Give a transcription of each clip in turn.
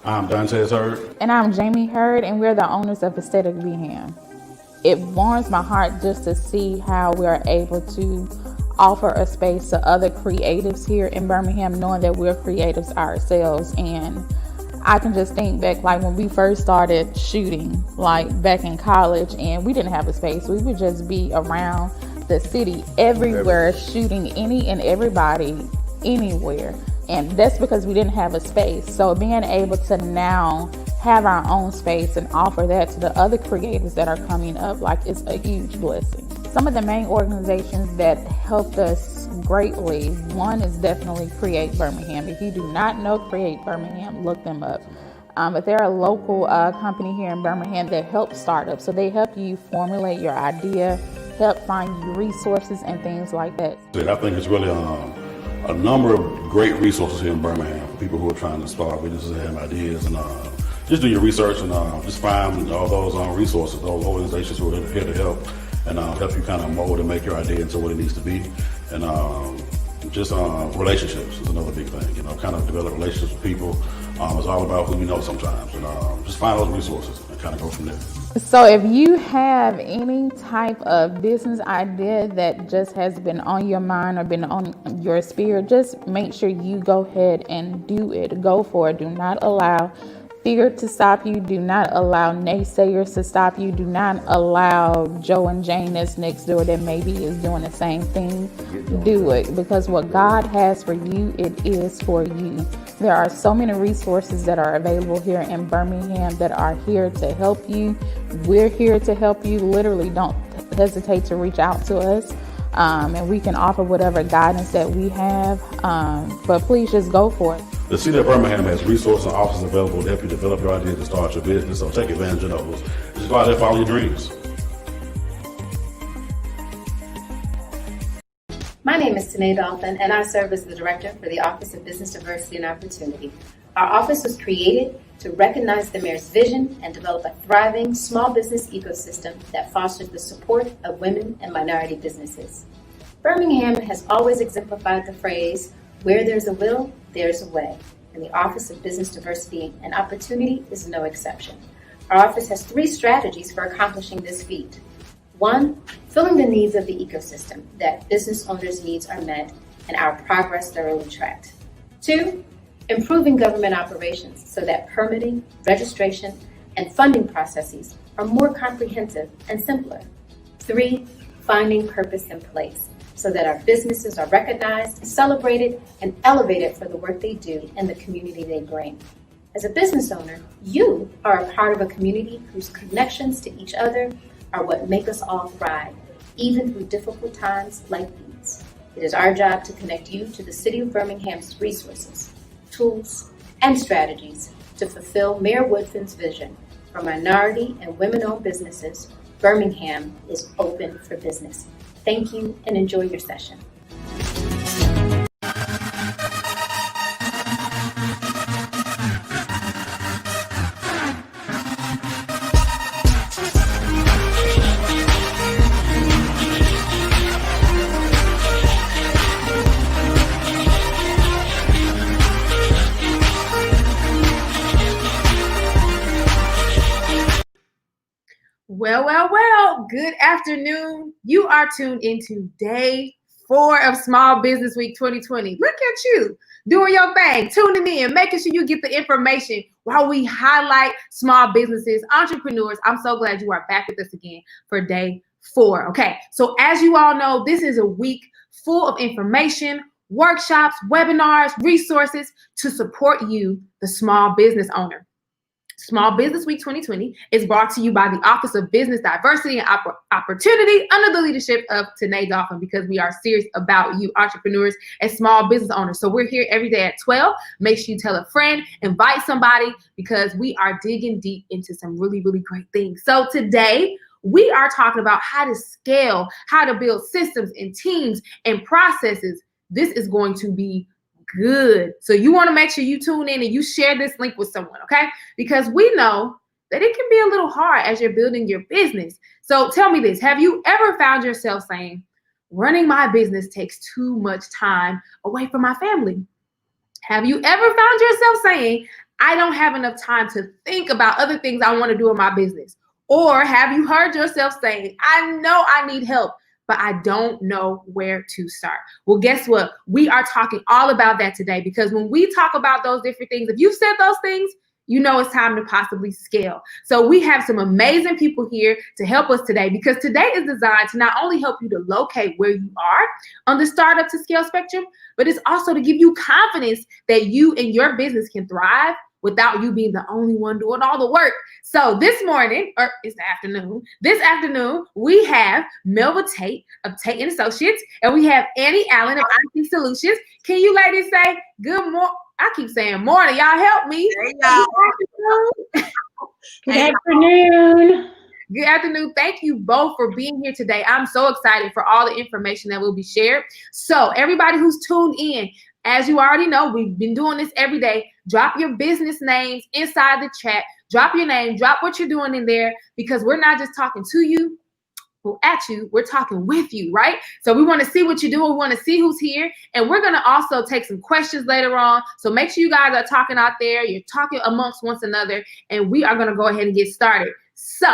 I'm Dante Hurd. And I'm Jamie Hurd, and we're the owners of Aesthetic Birmingham. It warms my heart just to see how we are able to offer a space to other creatives here in Birmingham, knowing that we're creatives ourselves. And I can just think back, like when we first started shooting, like back in college, and we didn't have a space. We would just be around the city everywhere, shooting any and everybody anywhere. And that's because we didn't have a space. So being able to now have our own space and offer that to the other creators that are coming up, like, it's a huge blessing. Some of the main organizations that helped us greatly, one is definitely Create Birmingham. If you do not know Create Birmingham, look them up. But they're a local company here in Birmingham that helps startups. So they help you formulate your idea, help find you resources and things like that. I think it's really a number of great resources here in Birmingham for people who are trying to start businesses and have ideas, and just do your research and just find all those resources, those organizations who are here to help and help you kind of mold and make your idea into what it needs to be. And just relationships is another big thing, kind of develop relationships with people. It's all about who you know sometimes, and just find those resources and kind of go from there. So if you have any type of business idea that just has been on your mind or been on your spirit, just make sure you go ahead and do it. Go for it. Do not allow fear to stop you. Do not allow naysayers to stop you. Do not allow Joe and Jane that's next door that maybe is doing the same thing. Do it, because what God has for you, it is for you. There are so many resources that are available here in Birmingham that are here to help you. We're here to help you. Literally, don't hesitate to reach out to us. And we can offer whatever guidance that we have. But please just go for it. The city of Birmingham has resources and offices available to help you develop your ideas to start your business, so take advantage of those. Just go out there and follow your dreams. My name is Tanae Dolphin, and I serve as the Director for the Office of Business Diversity and Opportunity. Our office was created to recognize the mayor's vision and develop a thriving small business ecosystem that fosters the support of women and minority businesses. Birmingham has always exemplified the phrase, "Where there's a will, there's a way," and the Office of Business Diversity and Opportunity is no exception. Our office has 3 strategies for accomplishing this feat. 1, filling the needs of the ecosystem, that business owners' needs are met and our progress thoroughly tracked. 2, improving government operations so that permitting, registration, and funding processes are more comprehensive and simpler. 3, finding purpose in place so that our businesses are recognized, celebrated, and elevated for the work they do and the community they bring. As a business owner, you are a part of a community whose connections to each other are what make us all thrive, even through difficult times like these. It is our job to connect you to the City of Birmingham's resources, tools, and strategies to fulfill Mayor Woodfin's vision. For minority and women-owned businesses, Birmingham is open for business. Thank you and enjoy your session. Well, good afternoon. You are tuned into day 4 of Small Business Week 2020. Look at you doing your thing, tuning in, making sure you get the information while we highlight small businesses, entrepreneurs. I'm so glad you are back with us again for day 4. Okay, so as you all know, this is a week full of information, workshops, webinars, resources to support you, the small business owner. Small Business Week 2020 is brought to you by the Office of Business Diversity and Opportunity under the leadership of Tanae Dolphin, because we are serious about you entrepreneurs and small business owners. So we're here every day at 12. Make sure you tell a friend, invite somebody, because we are digging deep into some really, really great things. So today we are talking about how to scale, how to build systems and teams and processes. This is going to be good. So you want to make sure you tune in and you share this link with someone, okay? Because we know that it can be a little hard as you're building your business. So tell me this, have you ever found yourself saying, running my business takes too much time away from my family? Have you ever found yourself saying, I don't have enough time to think about other things I want to do in my business. Or have you heard yourself saying, I know I need help, but I don't know where to start? Well, guess what? We are talking all about that today, because when we talk about those different things, if you've said those things, you know it's time to possibly scale. So we have some amazing people here to help us today, because today is designed to not only help you to locate where you are on the startup to scale spectrum, but it's also to give you confidence that you and your business can thrive without you being the only one doing all the work. So this morning, or it's the afternoon, this afternoon, we have Melva Tate of Tate & Associates, and we have Annie Allen of IT Solutions. Can you ladies say good morning? I keep saying morning. Y'all help me. Hey, y'all. Good afternoon. Good afternoon. Thank you both for being here today. I'm so excited for all the information that will be shared. So everybody who's tuned in, as you already know, we've been doing this every day. Drop your business names inside the chat. Drop your name. Drop what you're doing in there, because we're not just talking to you or at you, we're talking with you, right? So we want to see what you're doing. We want to see who's here. And we're going to also take some questions later on. So make sure you guys are talking out there. You're talking amongst one another. And we are going to go ahead and get started. So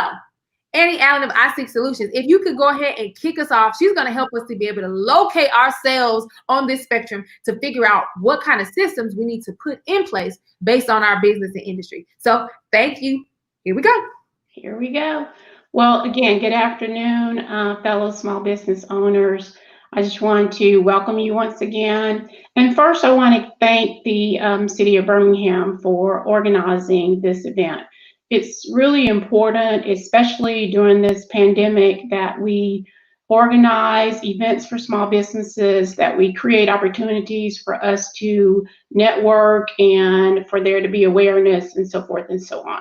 Annie Allen of iSeek Solutions, if you could go ahead and kick us off, she's going to help us to be able to locate ourselves on this spectrum to figure out what kind of systems we need to put in place based on our business and industry. So thank you. Here we go. Here we go. Well, again, good afternoon, fellow small business owners. I just want to welcome you once again. And first, I want to thank the City of Birmingham for organizing this event. It's really important, especially during this pandemic, that we organize events for small businesses, that we create opportunities for us to network and for there to be awareness and so forth and so on.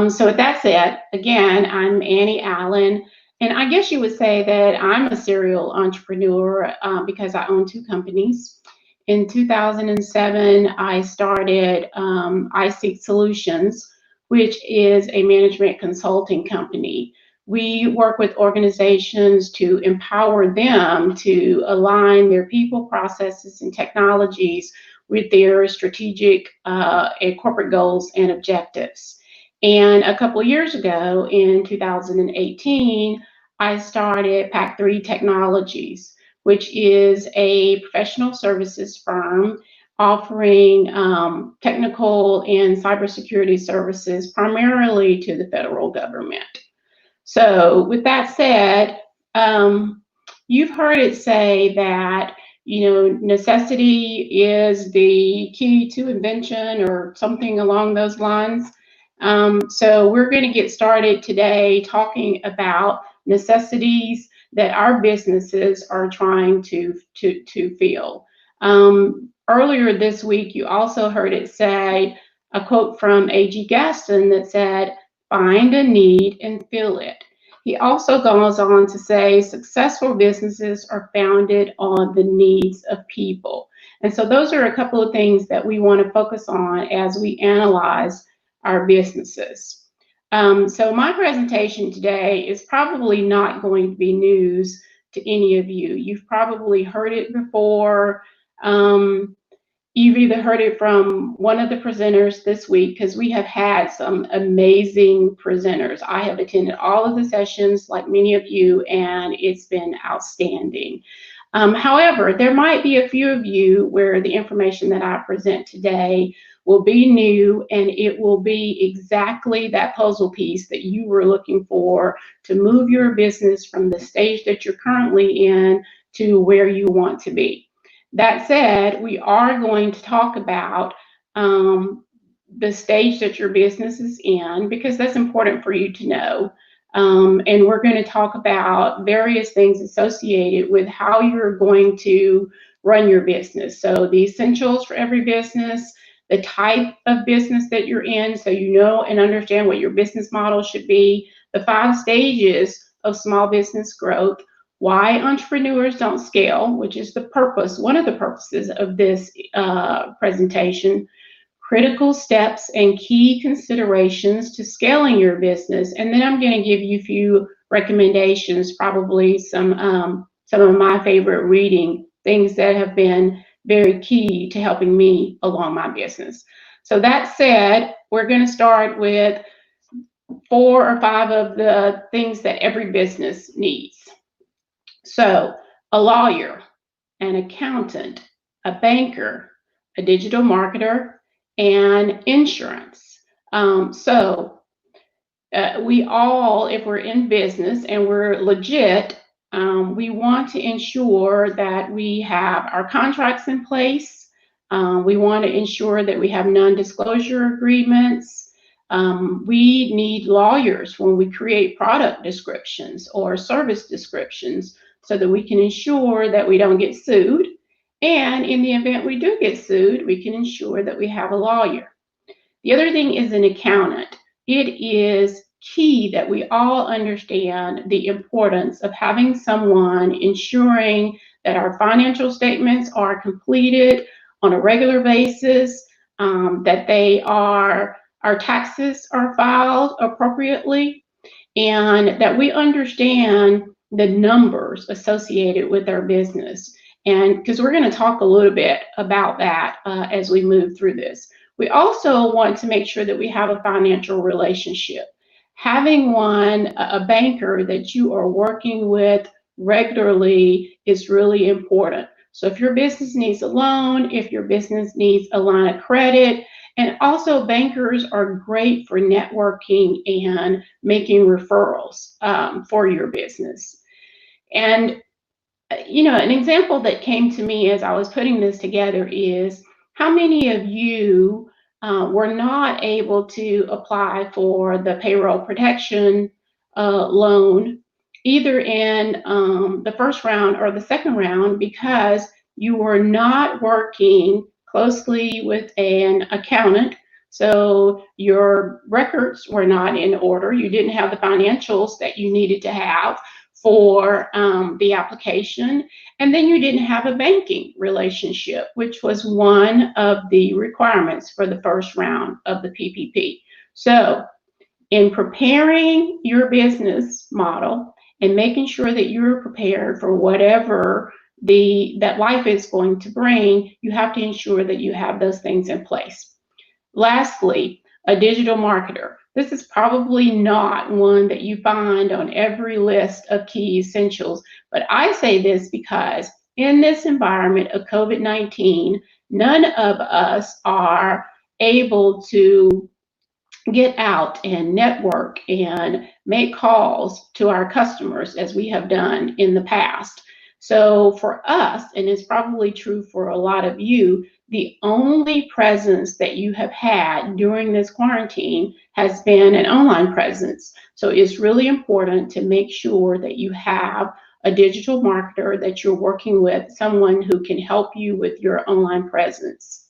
So with that said, again, I'm Annie Allen, and I guess you would say that I'm a serial entrepreneur because I own two companies. In 2007, I started iSeek Solutions, which is a management consulting company. We work with organizations to empower them to align their people, processes, and technologies with their strategic and corporate goals and objectives. And a couple of years ago, in 2018, I started Pack3 Technologies, which is a professional services firm offering technical and cybersecurity services primarily to the federal government. So with that said, you've heard it say that, you know, necessity is the key to invention or something along those lines. So we're going to get started today talking about necessities that our businesses are trying to fill. Earlier this week, you also heard it say, a quote from A.G. Gaston that said, find a need and fill it. He also goes on to say, successful businesses are founded on the needs of people. And so those are a couple of things that we want to focus on as we analyze our businesses. So my presentation today is probably not going to be news to any of you. You've probably heard it before. You've either heard it from one of the presenters this week, because we have had some amazing presenters. I have attended all of the sessions like many of you, and it's been outstanding. However, there might be a few of you where the information that I present today will be new, and it will be exactly that puzzle piece that you were looking for to move your business from the stage that you're currently in to where you want to be. That said, we are going to talk about the stage that your business is in, because that's important for you to know. And we're going to talk about various things associated with how you're going to run your business. So the essentials for every business, the type of business that you're in, so you know and understand what your business model should be, the 5 stages of small business growth, why entrepreneurs don't scale, which is the purpose, one of the purposes of this presentation, critical steps and key considerations to scaling your business. And then I'm going to give you a few recommendations, probably some of my favorite reading, things that have been very key to helping me along my business. So that said, we're going to start with 4 or 5 of the things that every business needs. So a lawyer, an accountant, a banker, a digital marketer, and insurance. We all, if we're in business and we're legit, we want to ensure that we have our contracts in place. We want to ensure that we have non-disclosure agreements. We need lawyers when we create product descriptions or service descriptions so that we can ensure that we don't get sued. And in the event we do get sued, we can ensure that we have a lawyer. The other thing is an accountant. It is key that we all understand the importance of having someone ensuring that our financial statements are completed on a regular basis, that our taxes are filed appropriately, and that we understand the numbers associated with our business. And because we're going to talk a little bit about that as we move through this. We also want to make sure that we have a financial relationship. Having a banker that you are working with regularly is really important. So if your business needs a loan, if your business needs a line of credit, and also bankers are great for networking and making referrals for your business. And, an example that came to me as I was putting this together is, how many of you were not able to apply for the payroll protection loan, either in the first round or the second round, because you were not working closely with an accountant? So your records were not in order. You didn't have the financials that you needed to have for the application. And then you didn't have a banking relationship, which was one of the requirements for the first round of the PPP. So in preparing your business model and making sure that you're prepared for whatever that life is going to bring, you have to ensure that you have those things in place. Lastly, a digital marketer. This is probably not one that you find on every list of key essentials, but I say this because in this environment of COVID-19, none of us are able to get out and network and make calls to our customers as we have done in the past. So for us, and it's probably true for a lot of you, the only presence that you have had during this quarantine has been an online presence. So it's really important to make sure that you have a digital marketer that you're working with, someone who can help you with your online presence.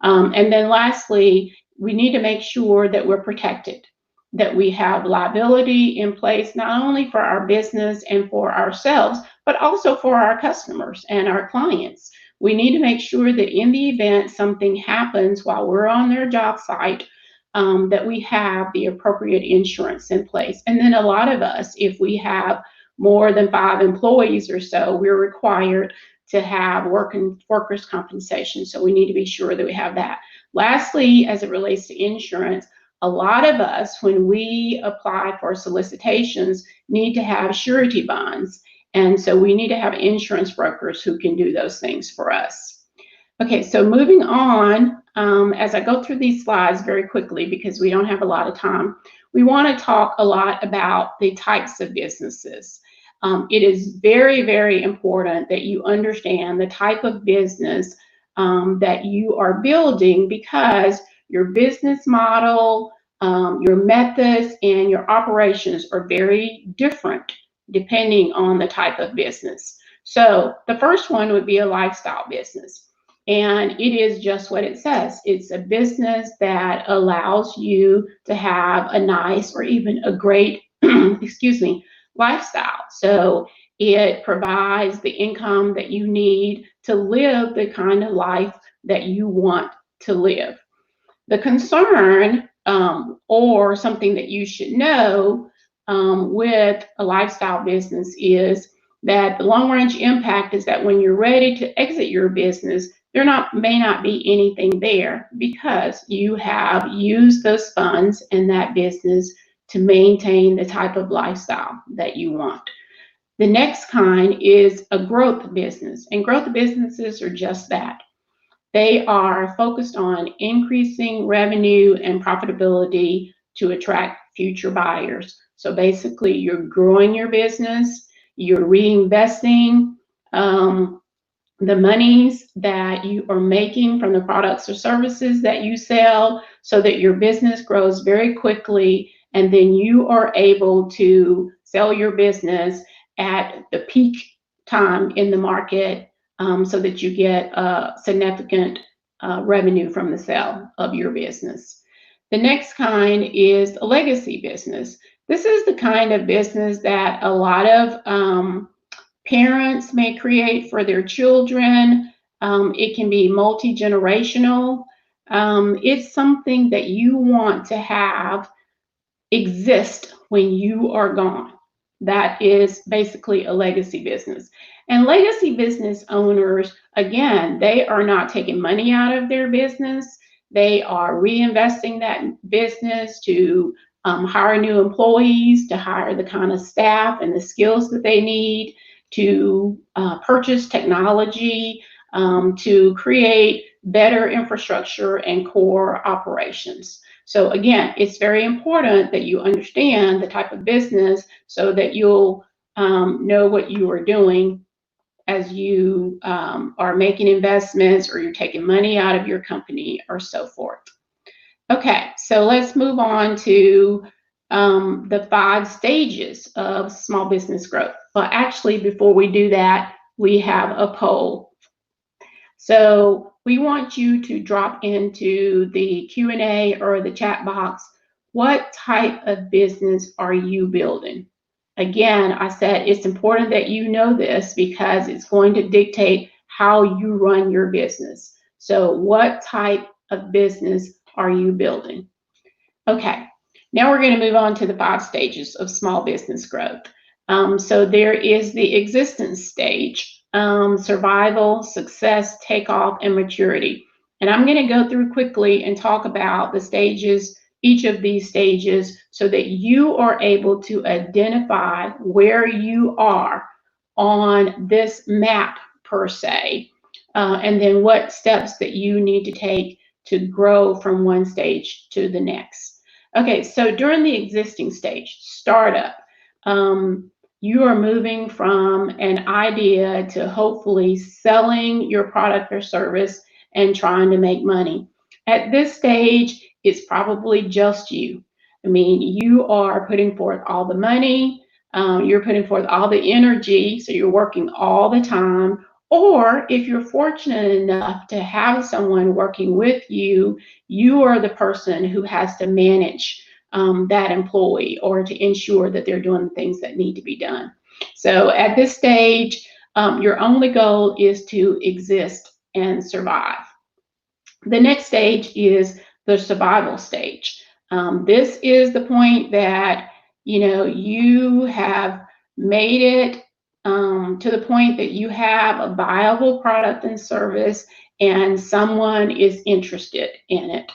And then lastly, we need to make sure that we're protected, that we have liability in place, not only for our business and for ourselves, but also for our customers and our clients. We need to make sure that in the event something happens while we're on their job site, that we have the appropriate insurance in place. And then a lot of us, if we have more than 5 employees or so, we're required to have workers' compensation. So we need to be sure that we have that. Lastly, as it relates to insurance, a lot of us, when we apply for solicitations, need to have surety bonds. And so we need to have insurance brokers who can do those things for us. Okay, so moving on, as I go through these slides very quickly because we don't have a lot of time, we want to talk a lot about the types of businesses. It is very, very important that you understand the type of business that you are building, because your business model, your methods, and your operations are very different depending on the type of business. So the first one would be a lifestyle business. And it is just what it says. It's a business that allows you to have a nice or even a great, lifestyle. So it provides the income that you need to live the kind of life that you want to live. The concern, or something that you should know with a lifestyle business, is that the long-range impact is that when you're ready to exit your business, may not be anything there because you have used those funds in that business to maintain the type of lifestyle that you want. The next kind is a growth business, and growth businesses are just that. They are focused on increasing revenue and profitability to attract future buyers. So basically, you're growing your business, you're reinvesting the monies that you are making from the products or services that you sell so that your business grows very quickly, and then you are able to sell your business at the peak time in the market, so that you get a significant revenue from the sale of your business. The next kind is a legacy business. This is the kind of business that a lot of parents may create for their children. It can be multi-generational. It's something that you want to have exist when you are gone. That is basically a legacy business. And legacy business owners, again, they are not taking money out of their business. They are reinvesting that business to hire new employees, to hire the kind of staff and the skills that they need, to purchase technology, to create better infrastructure and core operations. So again, it's very important that you understand the type of business so that you'll know what you are doing as you are making investments or you're taking money out of your company or so forth. Okay, so let's move on to the 5 stages of small business growth. Well, actually, before we do that, we have a poll. So we want you to drop into the Q&A or the chat box, what type of business are you building? Again, I said it's important that you know this because it's going to dictate how you run your business. So what type of business are you building? Okay, now we're going to move on to the 5 stages of small business growth. So there is the existence stage, survival, success, takeoff, and maturity. And I'm going to go through quickly and talk about the stages, each of these stages, so that you are able to identify where you are on this map per se, and then what steps that you need to take to grow from one stage to the next. Okay, so during the existing stage, startup, you are moving from an idea to hopefully selling your product or service and trying to make money. At this stage, it's probably just you. I mean, you are putting forth all the money, you're putting forth all the energy, so you're working all the time. Or if you're fortunate enough to have someone working with you, you are the person who has to manage that employee or to ensure that they're doing the things that need to be done. So at this stage, your only goal is to exist and survive. The next stage is the survival stage. This is the point that you have made it to the point that you have a viable product and service and someone is interested in it.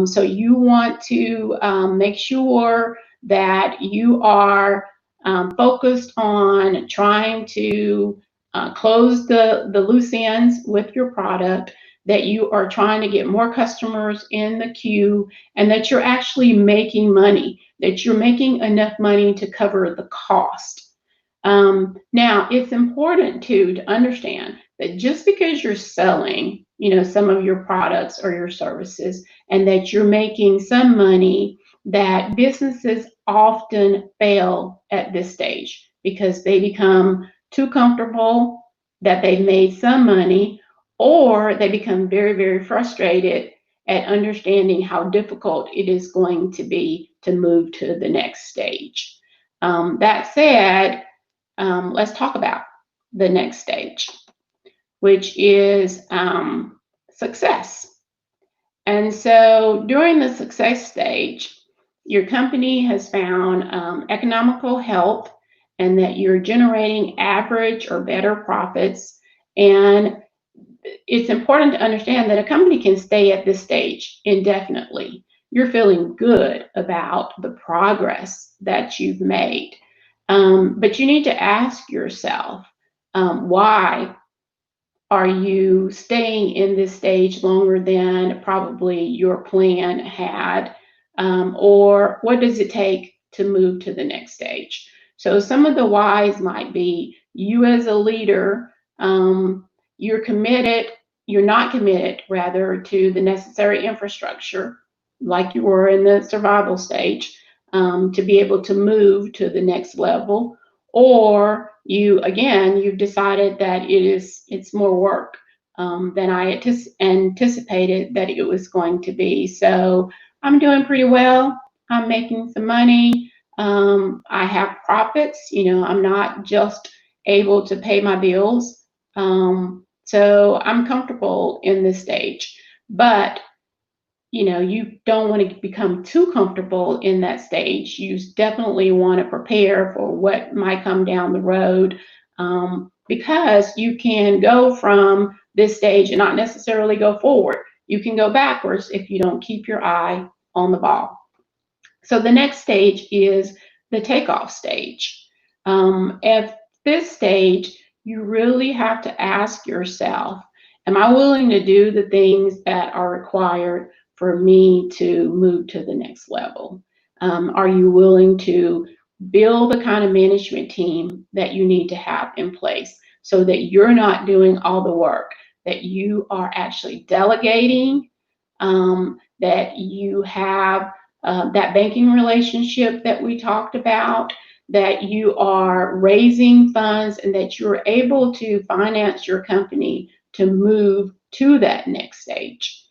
So you want to make sure that you are focused on trying to close the loose ends with your product, that you are trying to get more customers in the queue, and that you're actually making money, that you're making enough money to cover the cost. Now, it's important to understand that just because you're selling, some of your products or your services, and that you're making some money, that businesses often fail at this stage because they become too comfortable that they've made some money, or they become very, very frustrated at understanding how difficult it is going to be to move to the next stage. That said, let's talk about the next stage, which is success. And so during the success stage, your company has found economical health and that you're generating average or better profits. And it's important to understand that a company can stay at this stage indefinitely. You're feeling good about the progress that you've made. But you need to ask yourself, why are you staying in this stage longer than probably your plan had? Or what does it take to move to the next stage? So some of the whys might be you as a leader, you're not committed rather to the necessary infrastructure like you were in the survival stage to be able to move to the next level. Or you've decided that it's more work than I anticipated that it was going to be. So I'm doing pretty well. I'm making some money. I have profits. I'm not just able to pay my bills. So I'm comfortable in this stage. But you don't want to become too comfortable in that stage. You definitely want to prepare for what might come down the road, because you can go from this stage and not necessarily go forward. You can go backwards if you don't keep your eye on the ball. So the next stage is the takeoff stage. At this stage, you really have to ask yourself, am I willing to do the things that are required for me to move to the next level? Are you willing to build the kind of management team that you need to have in place so that you're not doing all the work, that you are actually delegating, that you have that banking relationship that we talked about, that you are raising funds, and that you're able to finance your company to move to that next stage.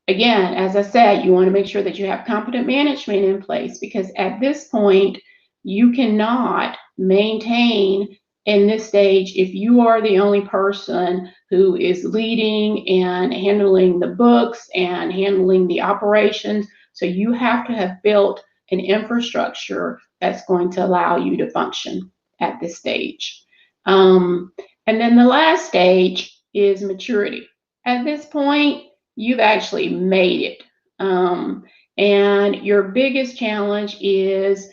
Again, as I said, you want to make sure that you have competent management in place, because at this point, you cannot maintain in this stage if you are the only person who is leading and handling the books and handling the operations. So you have to have built an infrastructure that's going to allow you to function at this stage. And then the last stage is maturity. At this point, you've actually made it. And your biggest challenge is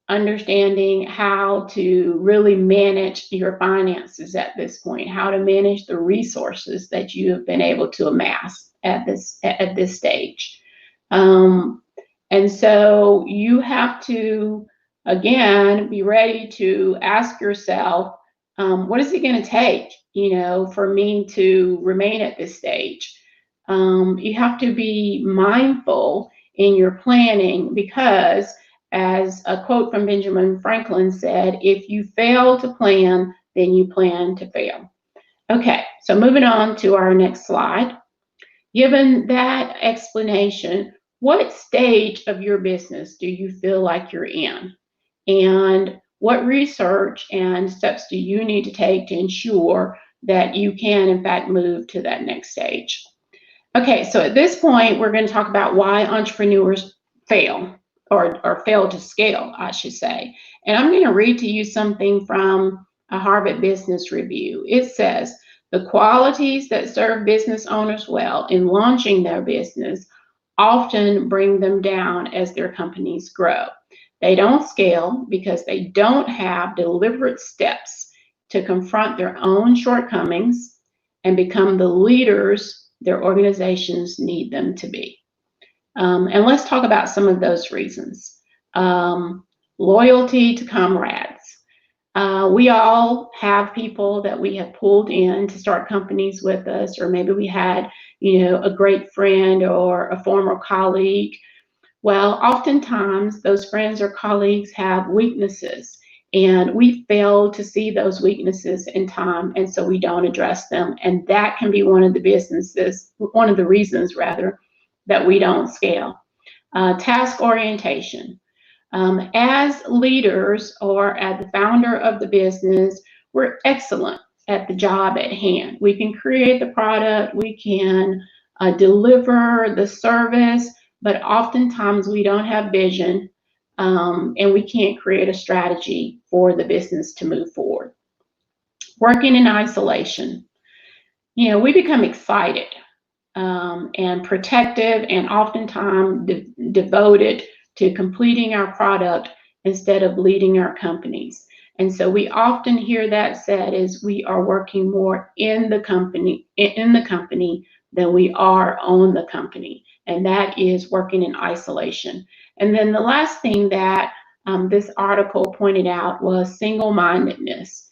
understanding how to really manage your finances at this point, how to manage the resources that you have been able to amass at this stage. And so you have to, again, be ready to ask yourself, what is it going to take, for me to remain at this stage? You have to be mindful in your planning, because as a quote from Benjamin Franklin said, if you fail to plan, then you plan to fail. Okay, so moving on to our next slide. Given that explanation, what stage of your business do you feel like you're in? And what research and steps do you need to take to ensure that you can, in fact, move to that next stage? Okay, so at this point, we're going to talk about why entrepreneurs fail, or fail to scale, I should say. And I'm going to read to you something from a Harvard Business Review. It says, the qualities that serve business owners well in launching their business often bring them down as their companies grow. They don't scale because they don't have deliberate steps to confront their own shortcomings and become the leaders their organizations need them to be. And let's talk about some of those reasons. Loyalty to comrades. We all have people that we have pulled in to start companies with us, or maybe we had, a great friend or a former colleague. Well, oftentimes those friends or colleagues have weaknesses, and we fail to see those weaknesses in time, and so we don't address them. And that can be one of the reasons that we don't scale. Task orientation. As leaders or as the founder of the business, we're excellent at the job at hand. We can create the product, we can deliver the service, but oftentimes we don't have vision, and we can't create a strategy for the business to move forward. Working in isolation. we become excited and protective and oftentimes devoted to completing our product instead of leading our companies. And so we often hear that said is we are working more in the company than we are on the company. And that is working in isolation. And then the last thing that this article pointed out was single-mindedness.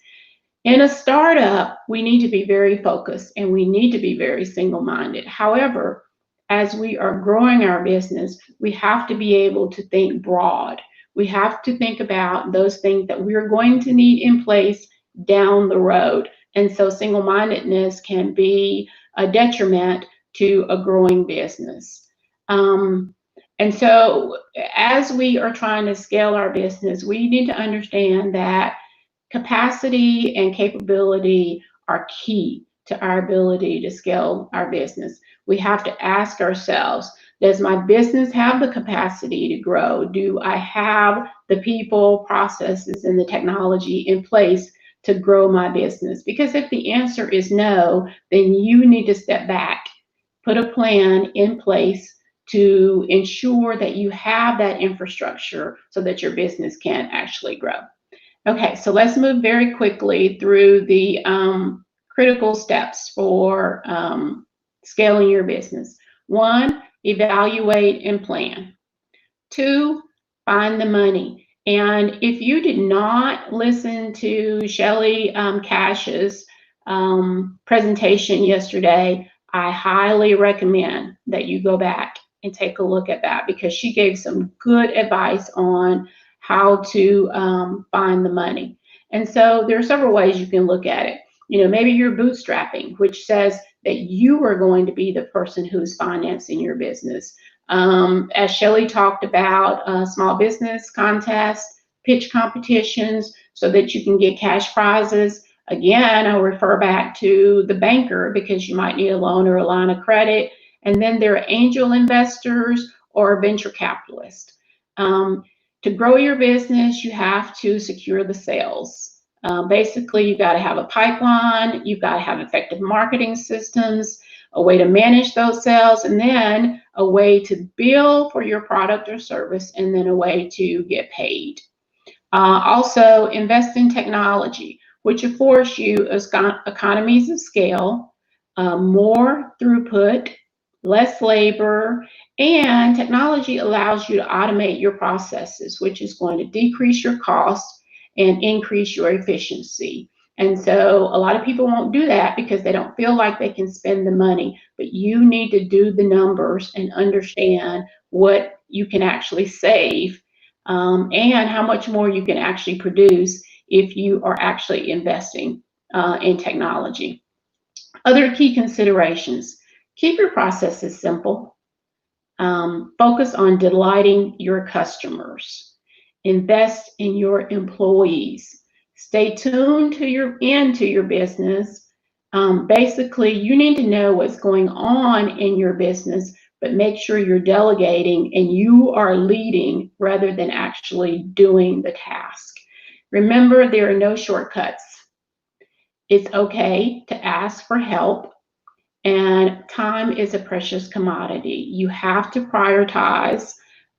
In a startup, we need to be very focused and we need to be very single-minded. However, as we are growing our business, we have to be able to think broad. We have to think about those things that we're going to need in place down the road. And so single-mindedness can be a detriment to a growing business. And so as we are trying to scale our business, we need to understand that capacity and capability are key to our ability to scale our business. We have to ask ourselves, does my business have the capacity to grow? Do I have the people, processes, and the technology in place to grow my business? Because if the answer is no, then you need to step back, put a plan in place to ensure that you have that infrastructure so that your business can actually grow. Okay, so let's move very quickly through the critical steps for scaling your business. 1, evaluate and plan. 2, find the money. And if you did not listen to Shelley Cash's presentation yesterday, I highly recommend that you go back and take a look at that, because she gave some good advice on how to find the money. And so there are several ways you can look at it. Maybe you're bootstrapping, which says that you are going to be the person who's financing your business. As Shelley talked about, small business contests, pitch competitions, so that you can get cash prizes. Again, I'll refer back to the banker, because you might need a loan or a line of credit. And then there are angel investors or venture capitalists. To grow your business, you have to secure the sales. Basically, you've got to have a pipeline, you've got to have effective marketing systems, a way to manage those sales, and then a way to bill for your product or service, and then a way to get paid. Also, invest in technology, which affords you economies of scale, more throughput, less labor, and technology allows you to automate your processes, which is going to decrease your costs and increase your efficiency. And so a lot of people won't do that because they don't feel like they can spend the money, but you need to do the numbers and understand what you can actually save and how much more you can actually produce if you are actually investing in technology. Other key considerations: keep your processes simple. Focus on delighting your customers. Invest in your employees. Stay tuned to your business. Basically, you need to know what's going on in your business, but make sure you're delegating and you are leading rather than actually doing the task. Remember, there are no shortcuts. It's okay to ask for help. And time is a precious commodity. You have to prioritize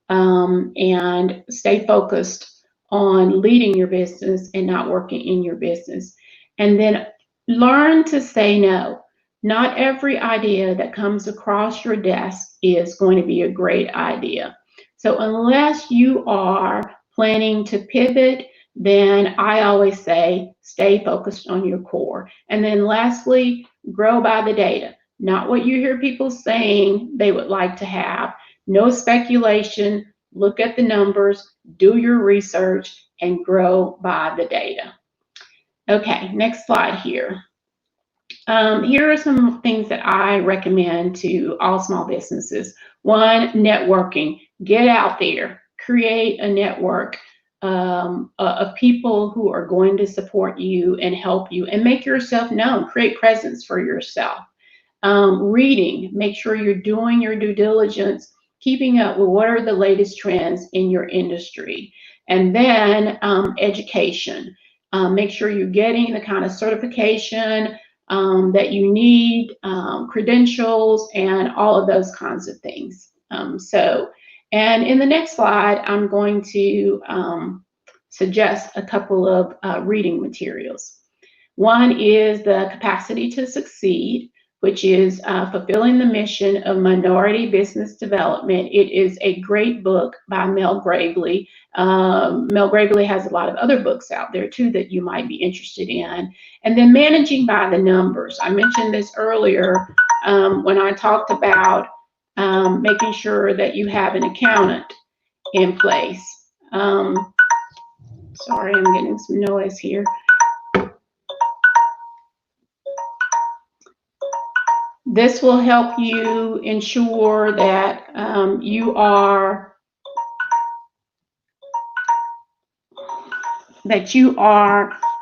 and stay focused on leading your business and not working in your business. And then learn to say no. Not every idea that comes across your desk is going to be a great idea. So unless you are planning to pivot, then I always say stay focused on your core. And then lastly, grow by the data. Not what you hear people saying they would like to have. No speculation. Look at the numbers, do your research, and grow by the data. Okay, next slide here. Here are some things that I recommend to all small businesses. 1, networking. Get out there. Create a network of people who are going to support you and help you, and make yourself known. Create presence for yourself. Reading. Make sure you're doing your due diligence, keeping up with what are the latest trends in your industry. And then education. Make sure you're getting the kind of certification that you need, credentials, and all of those kinds of things. And in the next slide, I'm going to suggest a couple of reading materials. One is The Capacity to Succeed, which is fulfilling the mission of minority business development. It is a great book by Mel Gravely. Mel Gravely has a lot of other books out there too that you might be interested in. And then Managing by the Numbers. I mentioned this earlier when I talked about making sure that you have an accountant in place. Sorry, I'm getting some noise here. This will help you ensure that you are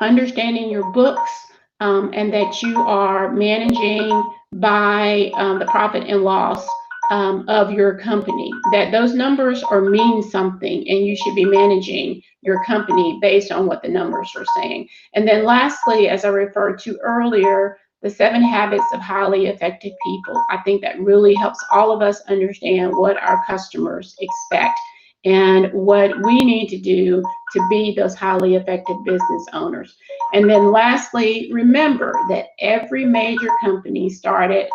understanding your books and that you are managing by the profit and loss of your company, that those numbers mean something, and you should be managing your company based on what the numbers are saying. And then lastly, as I referred to earlier, The 7 Habits of Highly Effective People. I think that really helps all of us understand what our customers expect and what we need to do to be those highly effective business owners. And then lastly, remember that every major company started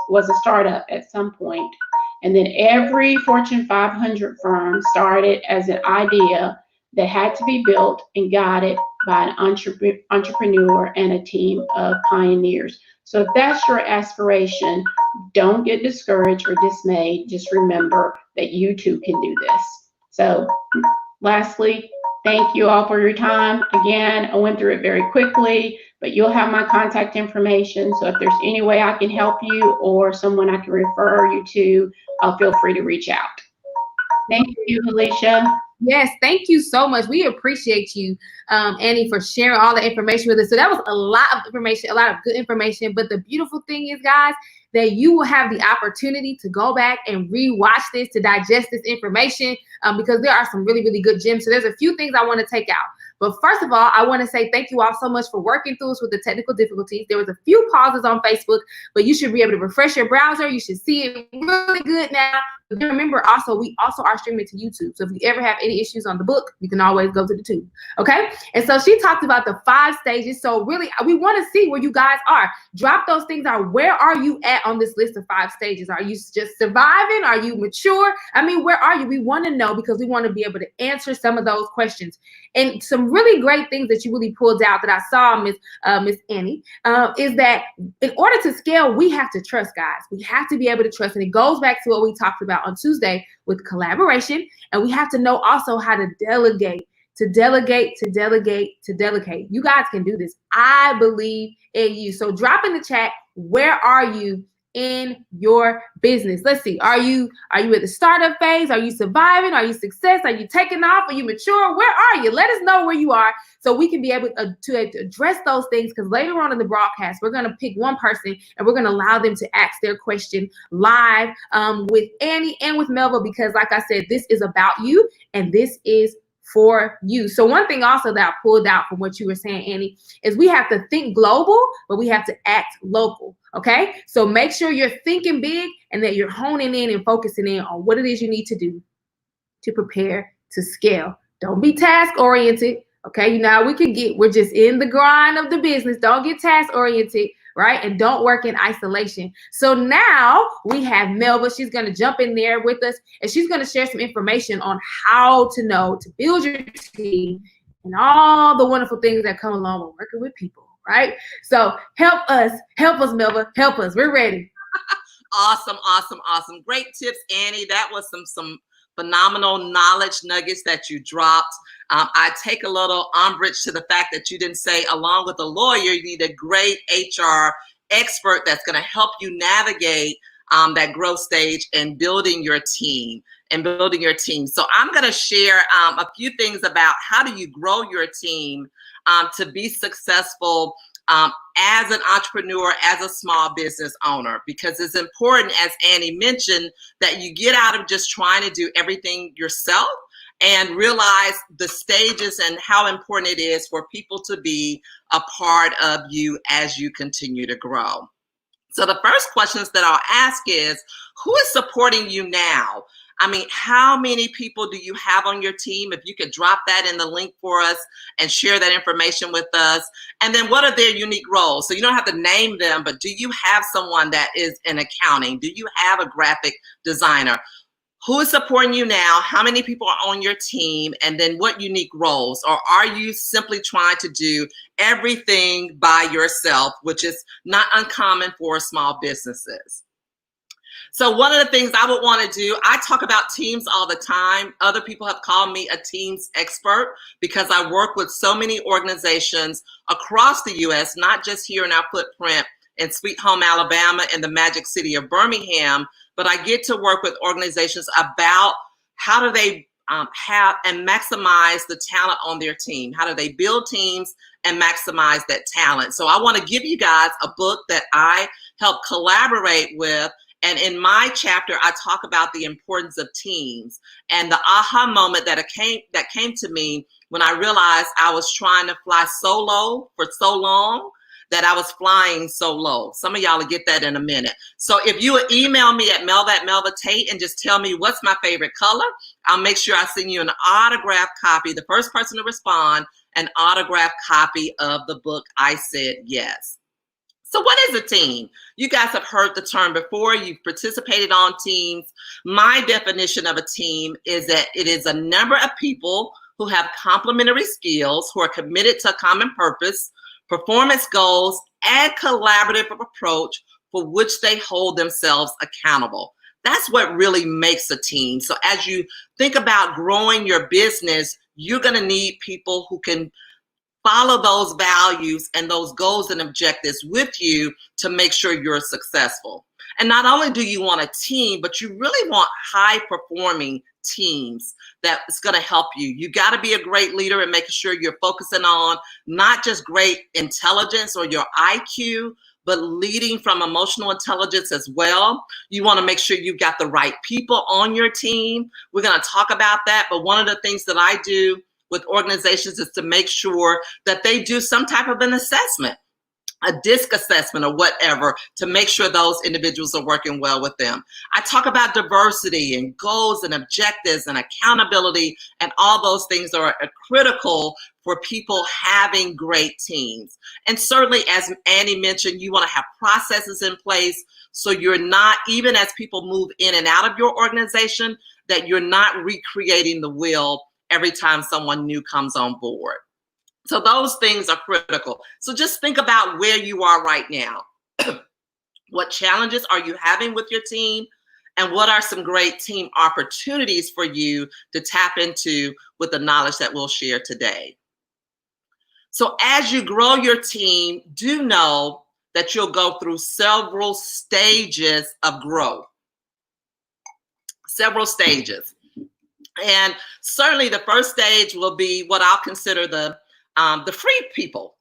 was a startup at some point. And then every Fortune 500 firm started as an idea that had to be built and guided by an entrepreneur and a team of pioneers. So if that's your aspiration, don't get discouraged or dismayed. Just remember that you too can do this. So lastly, thank you all for your time. Again, I went through it very quickly, but you'll have my contact information. So if there's any way I can help you or someone I can refer you to, feel free to reach out. Thank you, Alicia. Yes, thank you so much. We appreciate you, Annie, for sharing all the information with us. So that was a lot of information, a lot of good information. But the beautiful thing is, guys, that you will have the opportunity to go back and rewatch this, to digest this information, because there are some really, really good gems. So there's a few things I want to take out. But first of all, I want to say thank you all so much for working through us with the technical difficulties. There was a few pauses on Facebook, but you should be able to refresh your browser. You should see it really good now. But remember, also, we also are streaming to YouTube. So if you ever have any issues on the book, you can always go to the tube. Okay? And so she talked about the 5 stages. So really, we want to see where you guys are. Drop those things out. Where are you at on this list of 5 stages? Are you just surviving? Are you mature? I mean, where are you? We want to know, because we want to be able to answer some of those questions. And some really great things that you really pulled out that I saw, Miss Annie, is that in order to scale, we have to trust, guys. We have to be able to trust. And it goes back to what we talked about on Tuesday with collaboration. And we have to know also how to delegate, to delegate, to delegate, to delegate. You guys can do this. I believe in you. So drop in the chat, where are you in your business? Let's see. Are you at the startup phase? Are you surviving? Are you success? Are you taking off? Are you mature? Where are you? Let us know where you are so we can be able to address those things, because later on in the broadcast, we're going to pick one person and we're going to allow them to ask their question live with Annie and with Melva, because like I said, this is about you and this is for you. So one thing also that I pulled out from what you were saying, Annie, is we have to think global, but we have to act local. Okay, so make sure you're thinking big and that you're honing in and focusing in on what it is you need to do to prepare to scale. Don't be task oriented. Okay, you know how we're just in the grind of the business. Don't get task oriented, right? And don't work in isolation. So now we have Melva. She's going to jump in there with us and she's going to share some information on how to know to build your team and all the wonderful things that come along with working with people. Right? So help us, Melva, help us. We're ready. Awesome. Great tips, Annie. That was some phenomenal knowledge nuggets that you dropped. I take a little umbrage to the fact that you didn't say, along with a lawyer, you need a great HR expert that's going to help you navigate that growth stage and building your team. So I'm going to share a few things about how do you grow your team to be successful as an entrepreneur, as a small business owner, because it's important, as Annie mentioned, that you get out of just trying to do everything yourself and realize the stages and how important it is for people to be a part of you as you continue to grow. So the first questions that I'll ask is, who is supporting you now? I mean, how many people do you have on your team? If you could drop that in the link for us and share that information with us. And then what are their unique roles? So you don't have to name them, but do you have someone that is in accounting? Do you have a graphic designer? Who is supporting you now? How many people are on your team? And then what unique roles? Or are you simply trying to do everything by yourself, which is not uncommon for small businesses? So one of the things I would want to do, I talk about teams all the time. Other people have called me a teams expert because I work with so many organizations across the U.S., not just here in our footprint in Sweet Home, Alabama, and the magic city of Birmingham, but I get to work with organizations about how do they have and maximize the talent on their team? How do they build teams and maximize that talent? So I want to give you guys a book that I help collaborate with. And in my chapter, I talk about the importance of teams and the aha moment that came to me when I realized I was trying to fly solo for so long that I was flying so low. Some of y'all will get that in a minute. So if you would email me at melva@melvatate and just tell me what's my favorite color, I'll make sure I send you an autographed copy, the first person to respond, an autographed copy of the book, I Said Yes. So what is a team? You guys have heard the term before. You've participated on teams. My definition of a team is that it is a number of people who have complementary skills, who are committed to a common purpose, performance goals, and collaborative approach for which they hold themselves accountable. That's what really makes a team. So as you think about growing your business, you're going to need people who can follow those values and those goals and objectives with you to make sure you're successful. And not only do you want a team, but you really want high performing teams that's going to help you. You got to be a great leader and making sure you're focusing on not just great intelligence or your IQ, but leading from emotional intelligence as well. You want to make sure you've got the right people on your team. We're going to talk about that. But one of the things that I do with organizations is to make sure that they do some type of an assessment, a DISC assessment or whatever, to make sure those individuals are working well with them. I talk about diversity and goals and objectives and accountability, and all those things are critical for people having great teams. And certainly, as Annie mentioned, you want to have processes in place so you're not, even as people move in and out of your organization, that you're not recreating the wheel every time someone new comes on board. So those things are critical. So just think about where you are right now. What challenges are you having with your team? And what are some great team opportunities for you to tap into with the knowledge that we'll share today? So as you grow your team, do know that you'll go through several stages of growth. Several stages. And certainly the first stage will be what I'll consider the free people,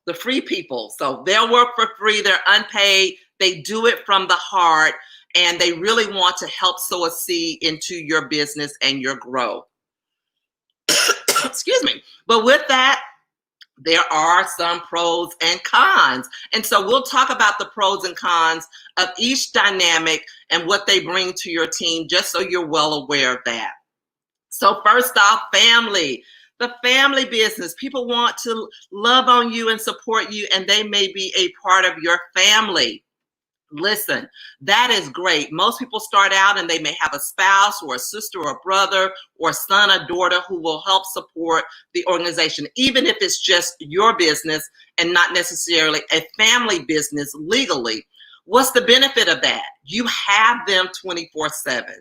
So they'll work for free, they're unpaid, they do it from the heart, and they really want to help sow a seed into your business and your growth. Excuse me. But with that, there are some pros and cons. And so we'll talk about the pros and cons of each dynamic and what they bring to your team, just so you're well aware of that. So first off, family. The family business. People want to love on you and support you, and they may be a part of your family. Listen, that is great. Most people start out and they may have a spouse or a sister or a brother or son or daughter who will help support the organization, even if it's just your business and not necessarily a family business legally. What's the benefit of that? You have them 24/7.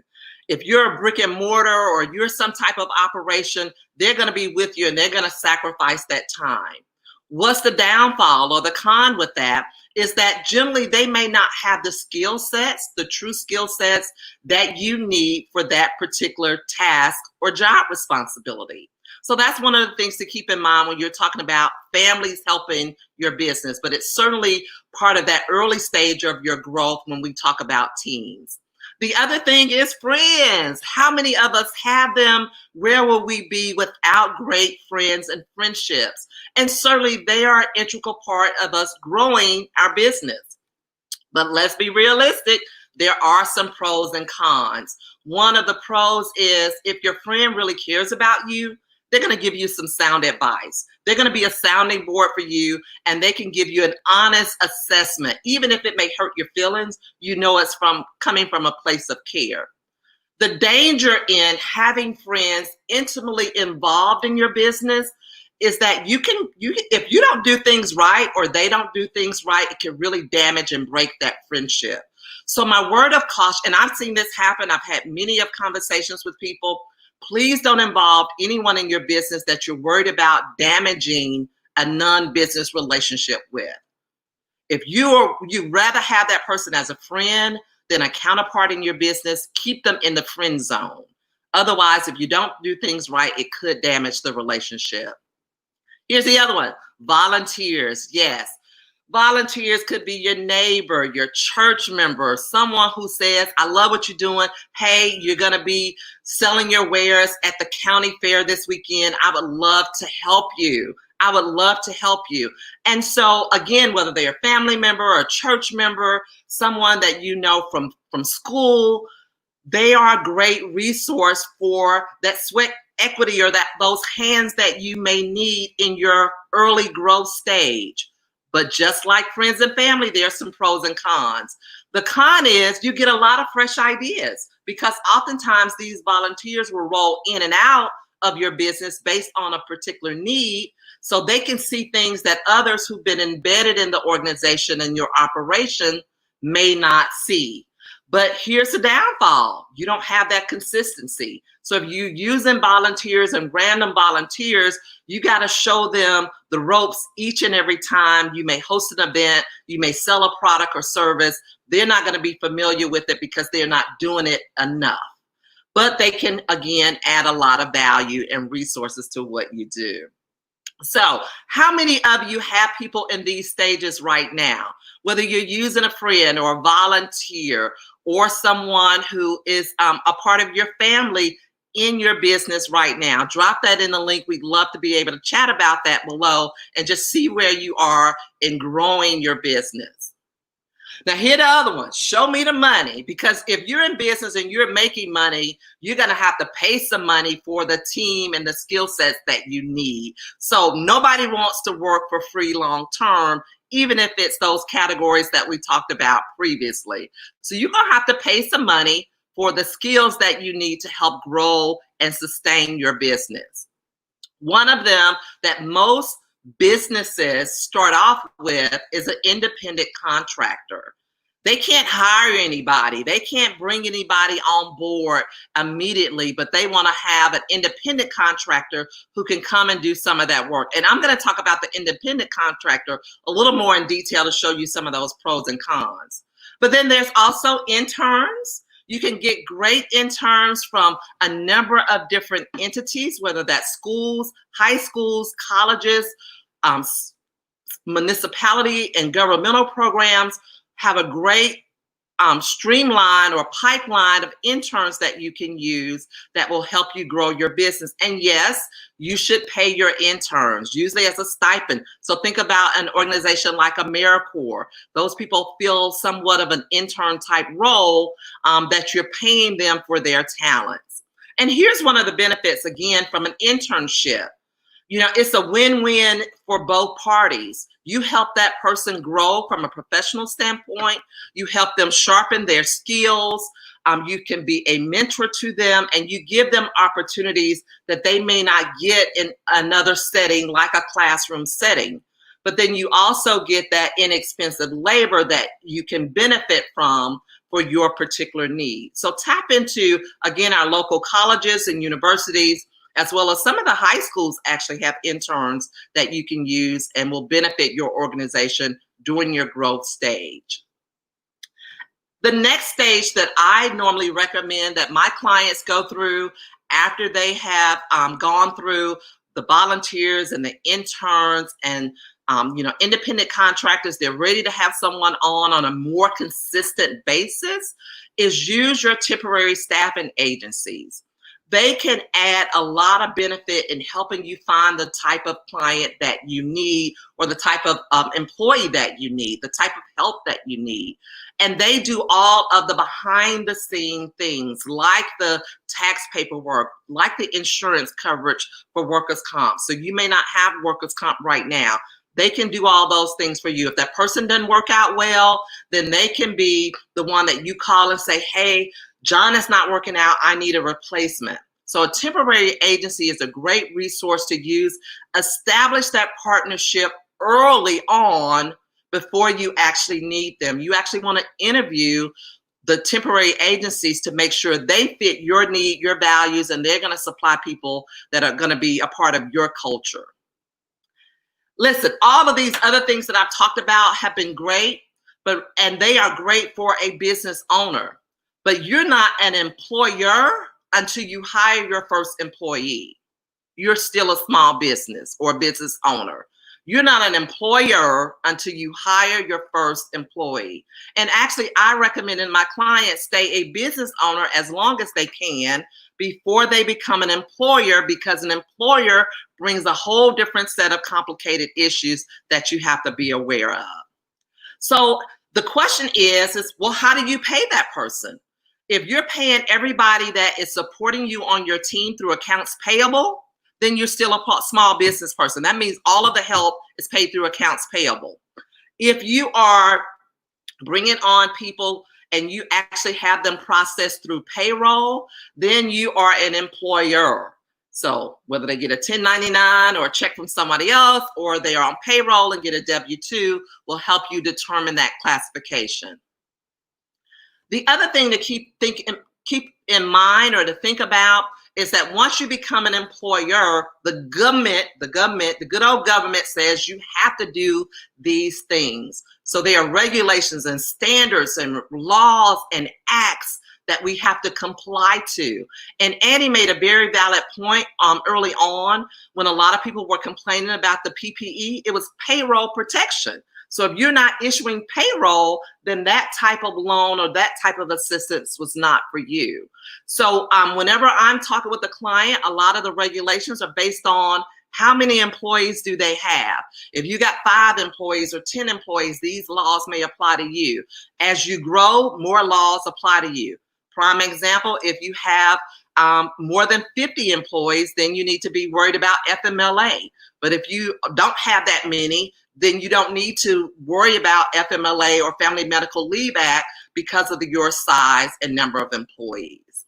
If you're a brick and mortar or you're some type of operation, they're going to be with you and they're going to sacrifice that time. What's the downfall or the con with that is that generally they may not have the skill sets, the true skill sets that you need for that particular task or job responsibility. So that's one of the things to keep in mind when you're talking about families helping your business, but it's certainly part of that early stage of your growth when we talk about teams. The other thing is friends. How many of us have them? Where will we be without great friends and friendships? And certainly they are an integral part of us growing our business. But let's be realistic. There are some pros and cons. One of the pros is if your friend really cares about you, they're going to give you some sound advice. They're going to be a sounding board for you, and they can give you an honest assessment. Even if it may hurt your feelings, you know it's coming from a place of care. The danger in having friends intimately involved in your business is that if you don't do things right or they don't do things right, it can really damage and break that friendship. So my word of caution, and I've seen this happen, I've had many of conversations with people, please don't involve anyone in your business that you're worried about damaging a non-business relationship with. If you'd rather have that person as a friend than a counterpart in your business, keep them in the friend zone. Otherwise, if you don't do things right, it could damage the relationship. Here's the other one, volunteers. Yes, volunteers could be your neighbor, your church member, someone who says, I love what you're doing. Hey, you're going to be selling your wares at the county fair this weekend. I would love to help you. I would love to help you. And so again, whether they're a family member or a church member, someone that you know from school, they are a great resource for that sweat equity or those hands that you may need in your early growth stage. But just like friends and family, there's some pros and cons. The con is you get a lot of fresh ideas because oftentimes these volunteers will roll in and out of your business based on a particular need. So they can see things that others who've been embedded in the organization and your operation may not see. But here's the downfall. You don't have that consistency. So if you're using volunteers and random volunteers, you got to show them the ropes each and every time. You may host an event, you may sell a product or service. They're not going to be familiar with it because they're not doing it enough. But they can, again, add a lot of value and resources to what you do. So how many of you have people in these stages right now? Whether you're using a friend or a volunteer or someone who is a part of your family in your business right now, drop that in the link. We'd love to be able to chat about that below and just see where you are in growing your business. Now, here the other one, show me the money, because if you're in business and you're making money, you're going to have to pay some money for the team and the skill sets that you need. So nobody wants to work for free long term, even if it's those categories that we talked about previously. So you're going to have to pay some money for the skills that you need to help grow and sustain your business. One of them that most businesses start off with is an independent contractor. They can't hire anybody. They can't bring anybody on board immediately, but they want to have an independent contractor who can come and do some of that work. And I'm going to talk about the independent contractor a little more in detail to show you some of those pros and cons. But then there's also interns. You can get great interns from a number of different entities, whether that's schools, high schools, colleges, municipality and governmental programs have a great streamline or pipeline of interns that you can use that will help you grow your business. And yes, you should pay your interns, usually as a stipend. So think about an organization like AmeriCorps. Those people fill somewhat of an intern type role that you're paying them for their talents. And here's one of the benefits, again, from an internship. You know, it's a win-win for both parties. You help that person grow from a professional standpoint. You help them sharpen their skills. You can be a mentor to them, and you give them opportunities that they may not get in another setting, like a classroom setting. But then you also get that inexpensive labor that you can benefit from for your particular need. So tap into, again, our local colleges and universities, as well as some of the high schools actually have interns that you can use and will benefit your organization during your growth stage. The next stage that I normally recommend that my clients go through after they have gone through the volunteers and the interns and independent contractors, they're ready to have someone on a more consistent basis, is use your temporary staffing agencies. They can add a lot of benefit in helping you find the type of client that you need, or the type of employee that you need, the type of help that you need. And they do all of the behind the scene things, like the tax paperwork, like the insurance coverage for workers' comp. So you may not have workers' comp right now. They can do all those things for you. If that person doesn't work out well, then they can be the one that you call and say, hey, John is not working out, I need a replacement. So a temporary agency is a great resource to use. Establish that partnership early on before you actually need them. You actually want to interview the temporary agencies to make sure they fit your need, your values, and they're going to supply people that are going to be a part of your culture. Listen, all of these other things that I've talked about have been great, and they are great for a business owner. But you're not an employer until you hire your first employee. You're still a small business or business owner. You're not an employer until you hire your first employee. And actually, I recommend my clients stay a business owner as long as they can before they become an employer, because an employer brings a whole different set of complicated issues that you have to be aware of. So the question is, well, how do you pay that person? If you're paying everybody that is supporting you on your team through accounts payable, then you're still a small business person. That means all of the help is paid through accounts payable. If you are bringing on people and you actually have them processed through payroll, then you are an employer. So whether they get a 1099 or a check from somebody else, or they are on payroll and get a W-2, will help you determine that classification. The other thing to keep in mind or to think about is that once you become an employer, the good old government says you have to do these things. So there are regulations and standards and laws and acts that we have to comply to. And Annie made a very valid point early on when a lot of people were complaining about the PPE. It was payroll protection. So if you're not issuing payroll, then that type of loan or that type of assistance was not for you. So whenever I'm talking with a client, a lot of the regulations are based on how many employees do they have. If you got 5 employees or 10 employees, these laws may apply to you. As you grow, more laws apply to you. Prime example, if you have more than 50 employees, then you need to be worried about FMLA. But if you don't have that many, then you don't need to worry about FMLA or Family Medical Leave Act because of your size and number of employees.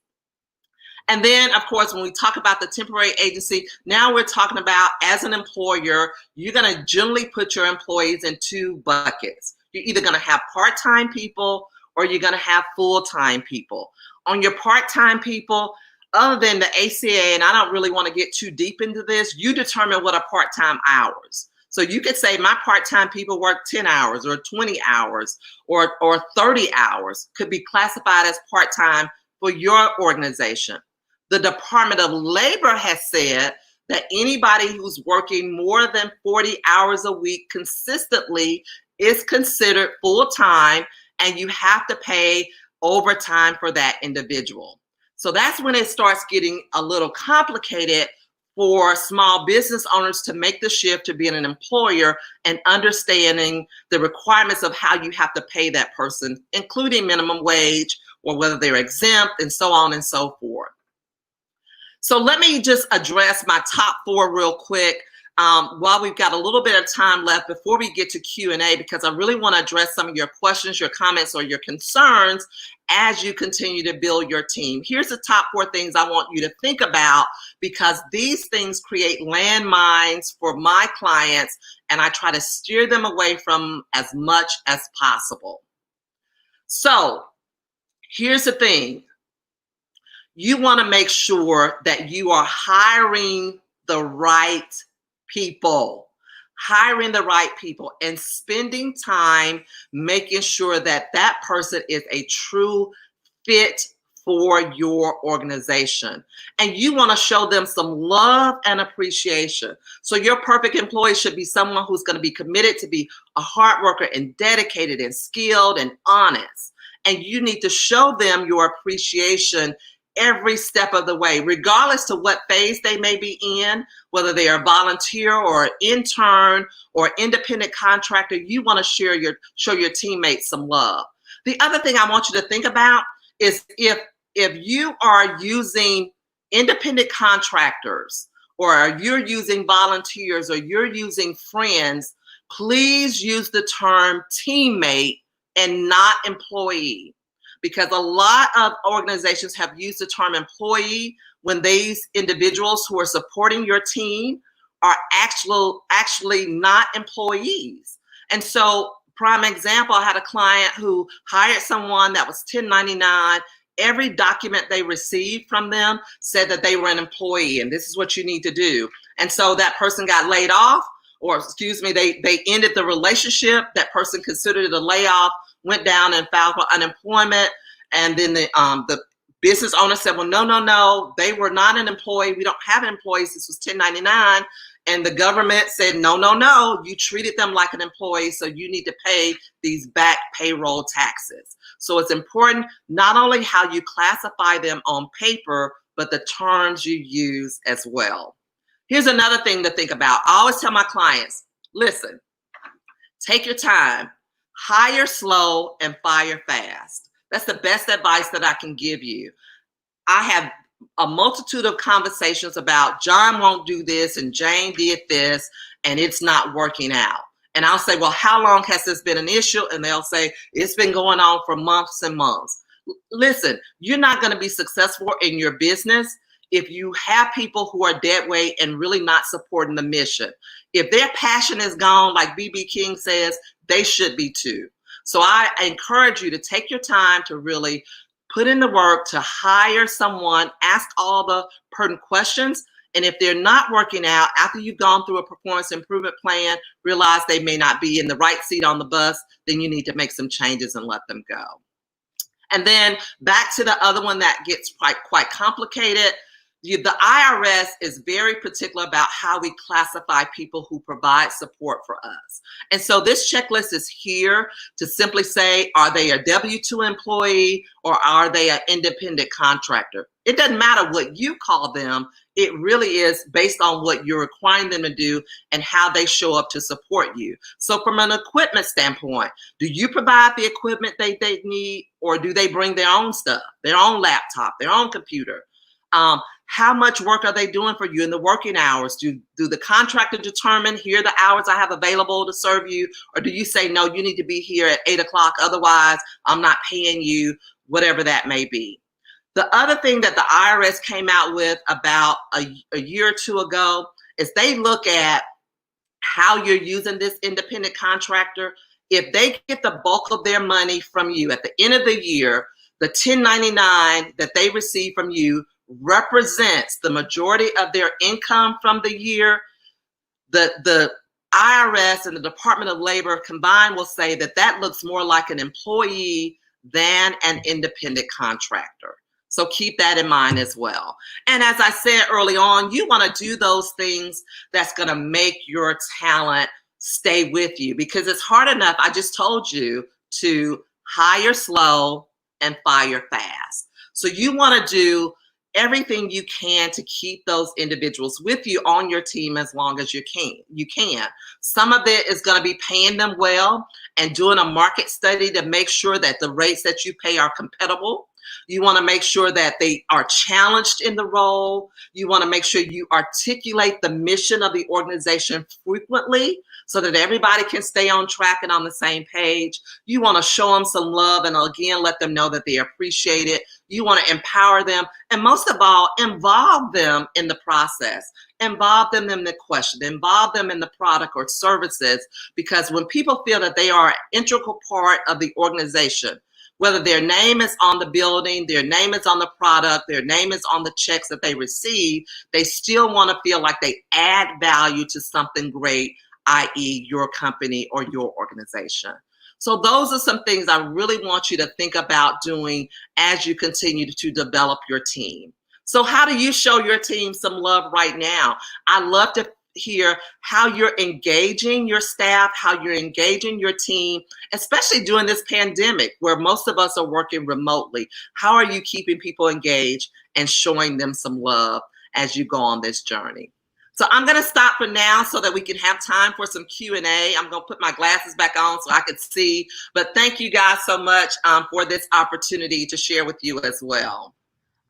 And then, of course, when we talk about the temporary agency, now we're talking about, as an employer, you're going to generally put your employees in 2 buckets. You're either going to have part-time people or you're going to have full-time people. On your part-time people, other than the ACA, and I don't really want to get too deep into this, you determine what are part-time hours. So you could say my part-time people work 10 hours or 20 hours or 30 hours, could be classified as part-time for your organization. The Department of Labor has said that anybody who's working more than 40 hours a week consistently is considered full-time, and you have to pay overtime for that individual. So that's when it starts getting a little complicated for small business owners to make the shift to being an employer and understanding the requirements of how you have to pay that person, including minimum wage or whether they're exempt and so on and so forth. So let me just address my top 4 real quick while we've got a little bit of time left before we get to Q&A, because I really want to address some of your questions, your comments, or your concerns as you continue to build your team. Here's the top 4 things I want you to think about, because these things create landmines for my clients, and I try to steer them away from as much as possible. So here's the thing. You want to make sure that you are hiring the right people, and spending time making sure that that person is a true fit for your organization. And you want to show them some love and appreciation. So your perfect employee should be someone who's going to be committed to be a hard worker and dedicated and skilled and honest. And you need to show them your appreciation every step of the way, regardless to what phase they may be in, whether they are a volunteer or an intern or independent contractor. You want to show your teammates some love. The other thing I want you to think about is if you are using independent contractors, or you're using volunteers, or you're using friends, please use the term teammate and not employee. Because a lot of organizations have used the term employee when these individuals who are supporting your team are actually not employees. And so, prime example, I had a client who hired someone that was 1099. Every document they received from them said that they were an employee, and this is what you need to do. And so that person got laid off, or excuse me, they ended the relationship. That person considered it a layoff, went down and filed for unemployment. And then the business owner said, well, no, they were not an employee. We don't have employees. This was 1099. And the government said, no, you treated them like an employee, so you need to pay these back payroll taxes. So it's important not only how you classify them on paper, but the terms you use as well. Here's another thing to think about. I always tell my clients, listen, take your time, hire slow and fire fast. That's the best advice that I can give you. I have a multitude of conversations about John won't do this and Jane did this and it's not working out. And I'll say, well, how long has this been an issue? And they'll say, it's been going on for months and months. Listen, you're not going to be successful in your business if you have people who are dead weight and really not supporting the mission. If their passion is gone, like B.B. King says, they should be too. So I encourage you to take your time to really put in the work to hire someone, ask all the pertinent questions. And if they're not working out after you've gone through a performance improvement plan, realize they may not be in the right seat on the bus, then you need to make some changes and let them go. And then back to the other one that gets quite complicated. The IRS is very particular about how we classify people who provide support for us. And so this checklist is here to simply say, are they a W-2 employee or are they an independent contractor? It doesn't matter what you call them. It really is based on what you're requiring them to do and how they show up to support you. So from an equipment standpoint, do you provide the equipment they need, or do they bring their own stuff, their own laptop, their own computer? How much work are they doing for you in the working hours? Do the contractor determine, here are the hours I have available to serve you? Or do you say, no, you need to be here at 8 o'clock, otherwise I'm not paying you, whatever that may be. The other thing that the IRS came out with about a year or two ago is they look at how you're using this independent contractor. If they get the bulk of their money from you at the end of the year, the 1099 that they receive from you represents the majority of their income from the year, the IRS and the Department of Labor combined will say that that looks more like an employee than an independent contractor. So keep that in mind as well. And as I said early on, you want to do those things that's going to make your talent stay with you, because it's hard enough, I just told you, to hire slow and fire fast. So you want to do everything you can to keep those individuals with you on your team as long as you can. Some of it is going to be paying them well and doing a market study to make sure that the rates that you pay are compatible. You want to make sure that they are challenged in the role. You want to make sure you articulate the mission of the organization frequently so that everybody can stay on track and on the same page. You want to show them some love and again, let them know that they appreciate it. You want to empower them. And most of all, involve them in the process. Involve them in the question. Involve them in the product or services, because when people feel that they are an integral part of the organization, whether their name is on the building, their name is on the product, their name is on the checks that they receive, they still want to feel like they add value to something great, i.e. your company or your organization. So those are some things I really want you to think about doing as you continue to develop your team. So how do you show your team some love right now? I love to hear how you're engaging your staff, how you're engaging your team, especially during this pandemic where most of us are working remotely. How are you keeping people engaged and showing them some love as you go on this journey? So I'm going to stop for now so that we can have time for some Q&A. I'm going to put my glasses back on so I can see. But thank you guys so much for this opportunity to share with you as well.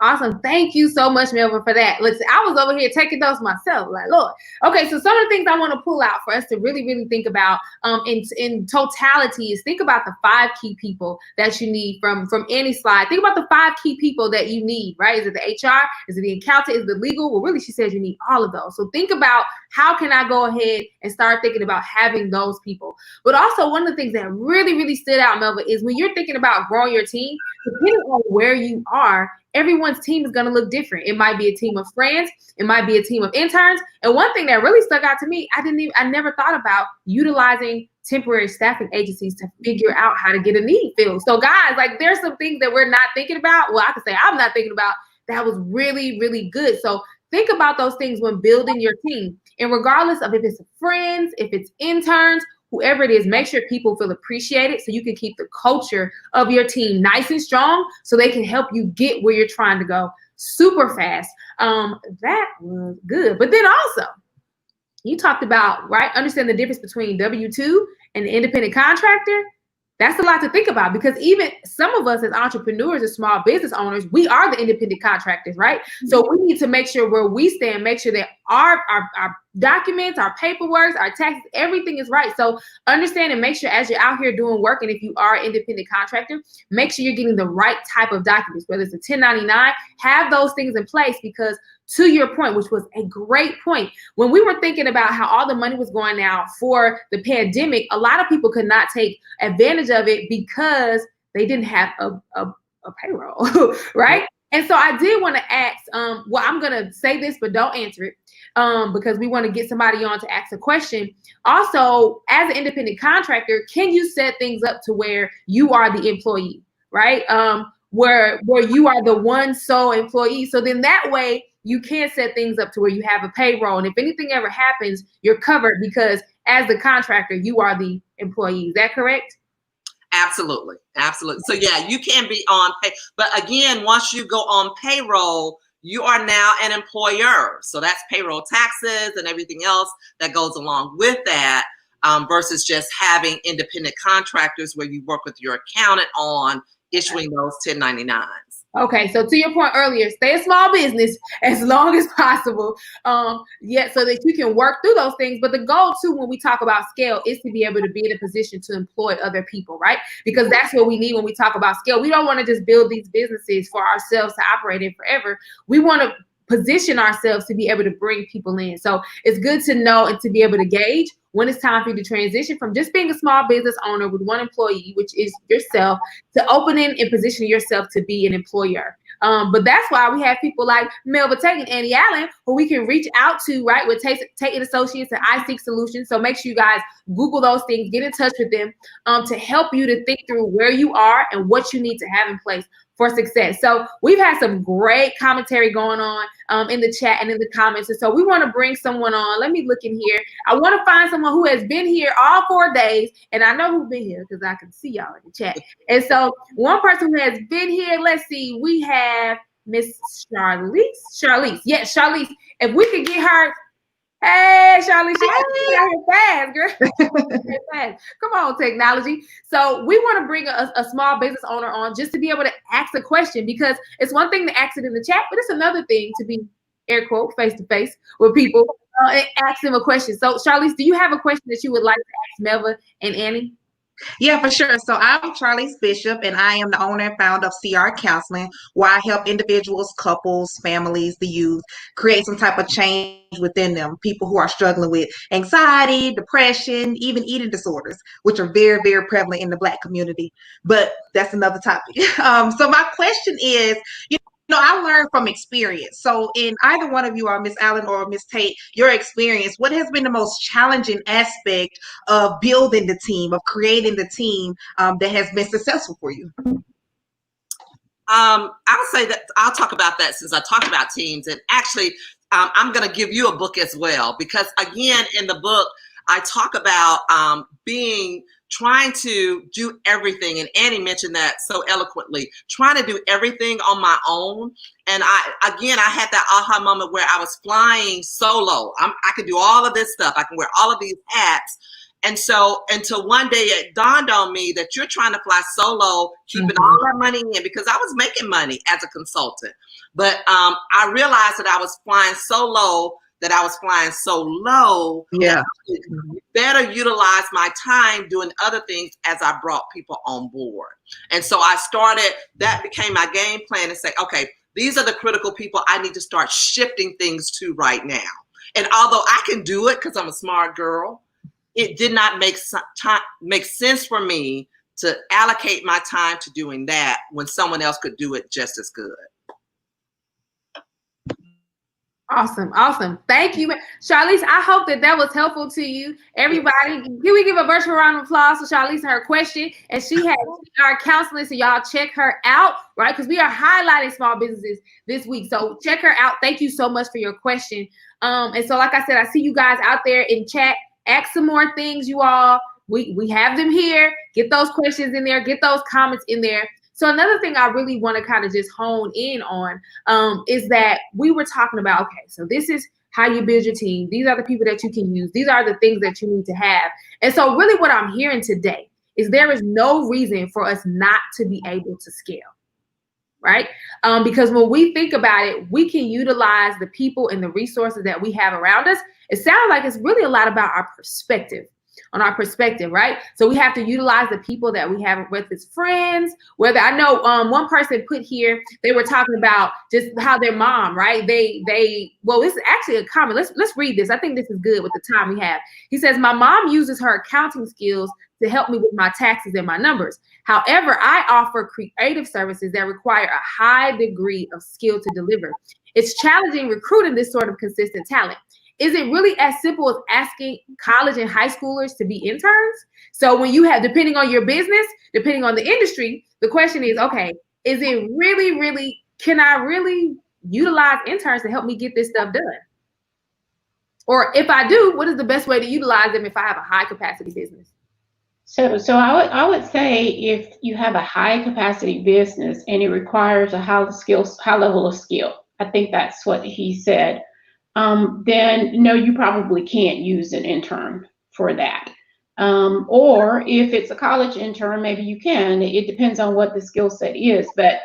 Awesome. Thank you so much, Melvin, for that. Listen, I was over here taking notes myself, like, Lord. Okay, so some of the things I want to pull out for us to really, really think about in totality is think about the 5 key people that you need from any slide. Think about the 5 key people that you need, right? Is it the HR? Is it the accountant? Is it the legal? Well, really, she says you need all of those. So think about how can I go ahead and start thinking about having those people. But also one of the things that really, really stood out, Melvin, is when you're thinking about growing your team, depending on where you are, everyone's team is going to look different. It might be a team of friends. It might be a team of interns. And one thing that really stuck out to me, I never thought about utilizing temporary staffing agencies to figure out how to get a need filled. So guys, like there's some things that we're not thinking about. Well, I could say I'm not thinking about that was really, really good. So think about those things when building your team. And regardless of if it's friends, if it's interns, whoever it is, make sure people feel appreciated so you can keep the culture of your team nice and strong so they can help you get where you're trying to go super fast. That was good. But then also, you talked about, right, understand the difference between W-2 and the independent contractor. That's a lot to think about because even some of us as entrepreneurs and small business owners, we are the independent contractors, right? So we need to make sure where we stand, make sure that our documents, our paperwork, our taxes, everything is right. So understand and make sure as you're out here doing work, and if you are an independent contractor, make sure you're getting the right type of documents, whether it's a 1099, have those things in place because to your point, which was a great point, when we were thinking about how all the money was going out for the pandemic, a lot of people could not take advantage of it because they didn't have a payroll, right? And so I did want to ask, well, I'm going to say this, but don't answer it because we want to get somebody on to ask a question. Also, as an independent contractor, can you set things up to where you are the employee, right? Where you are the one sole employee. So then that way you can set things up to where you have a payroll. And if anything ever happens, you're covered because as the contractor, you are the employee. Is that correct? Absolutely. Absolutely. So yeah, you can be on pay, but again, once you go on payroll, you are now an employer. So that's payroll taxes and everything else that goes along with that versus just having independent contractors where you work with your accountant on issuing those 1099s. Okay, so to your point earlier, stay a small business as long as possible. So that you can work through those things. But the goal too, when we talk about scale, is to be able to be in a position to employ other people, right? Because that's what we need when we talk about scale. We don't want to just build these businesses for ourselves to operate in forever. We want to position ourselves to be able to bring people in. So it's good to know and to be able to gauge when it's time for you to transition from just being a small business owner with one employee, which is yourself, to opening and positioning yourself to be an employer. But that's why we have people like Melva Tate and Annie Allen, who we can reach out to, right, with Tate and Associates and iSeek Solutions. So make sure you guys Google those things, get in touch with them to help you to think through where you are and what you need to have in place for success. So we've had some great commentary going on in the chat and in the comments. And so we want to bring someone on. Let me look in here. I want to find someone who has been here all 4 days. And I know who's been here because I can see y'all in the chat. And so one person who has been here, let's see, we have Miss Charlize. Charlize. Yes, Charlize. If we could get her. Hey, Charlize, she got here fast, girl. Fast. Come on, technology. So we want to bring a small business owner on just to be able to ask a question, because it's one thing to ask it in the chat, but it's another thing to be, air quote, face to face with people and ask them a question. So, Charlize, do you have a question that you would like to ask Melva and Annie? Yeah, for sure. So I'm Charlize Bishop, and I am the owner and founder of CR Counseling, where I help individuals, couples, families, the youth, create some type of change within them. People who are struggling with anxiety, depression, even eating disorders, which are very, very prevalent in the Black community. But that's another topic. So my question is, No, I learned from experience. So in either one of you, or Miss Allen or Miss Tate, your experience, what has been the most challenging aspect of building the team, of creating the team that has been successful for you? I'll say that I'll talk about that since I talked about teams. And actually, I'm going to give you a book as well, because again, in the book, I talk about trying to do everything. And Annie mentioned that so eloquently, trying to do everything on my own. And I had that aha moment where I was flying solo. I could do all of this stuff. I can wear all of these hats. And so until one day it dawned on me that you're trying to fly solo, keeping all that money in, because I was making money as a consultant. But I realized that I was flying so low, that I was flying so low, that I could better utilize my time doing other things as I brought people on board. And so that became my game plan, and say, okay, these are the critical people I need to start shifting things to right now. And although I can do it because I'm a smart girl, it did not make sense for me to allocate my time to doing that when someone else could do it just as good. Awesome. Awesome. Thank you. Charlize, I hope that was helpful to you. Everybody, can we give a virtual round of applause for Charlize and her question? And she has our counseling, so y'all check her out, right? Because we are highlighting small businesses this week. So check her out. Thank you so much for your question. And so, like I said, I see you guys out there in chat. Ask some more things, you all. We have them here. Get those questions in there. Get those comments in there. So another thing I really want to kind of just hone in on is that we were talking about, okay, so this is how you build your team. These are the people that you can use. These are the things that you need to have. And so really what I'm hearing today is there is no reason for us not to be able to scale, right? Because when we think about it, we can utilize the people and the resources that we have around us. It sounds like it's really a lot about our perspective. Right? So we have to utilize the people that we have with as friends, whether I know one person put here, they were talking about just how their mom, right? Well, this is actually a comment. Let's read this. I think this is good with the time we have. He says, my mom uses her accounting skills to help me with my taxes and my numbers. However, I offer creative services that require a high degree of skill to deliver. It's challenging recruiting this sort of consistent talent. Is it really as simple as asking college and high schoolers to be interns? So when you have, depending on your business, depending on the industry, the question is, okay, is it really, can I really utilize interns to help me get this stuff done? Or if I do, what is the best way to utilize them if I have a high capacity business? So I would say if you have a high capacity business and it requires a high level of skill, I think that's what he said. Then no, you probably can't use an intern for that. Or if it's a college intern, maybe you can. It depends on what the skill set is. But,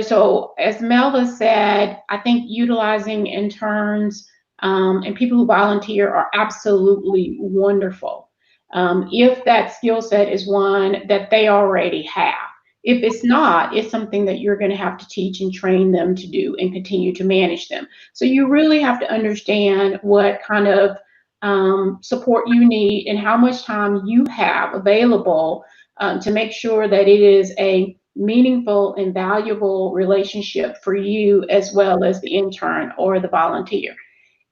so as Melva said, I think utilizing interns and people who volunteer are absolutely wonderful. If that skill set is one that they already have. If it's not, it's something that you're going to have to teach and train them to do and continue to manage them. So you really have to understand what kind of support you need and how much time you have available to make sure that it is a meaningful and valuable relationship for you as well as the intern or the volunteer.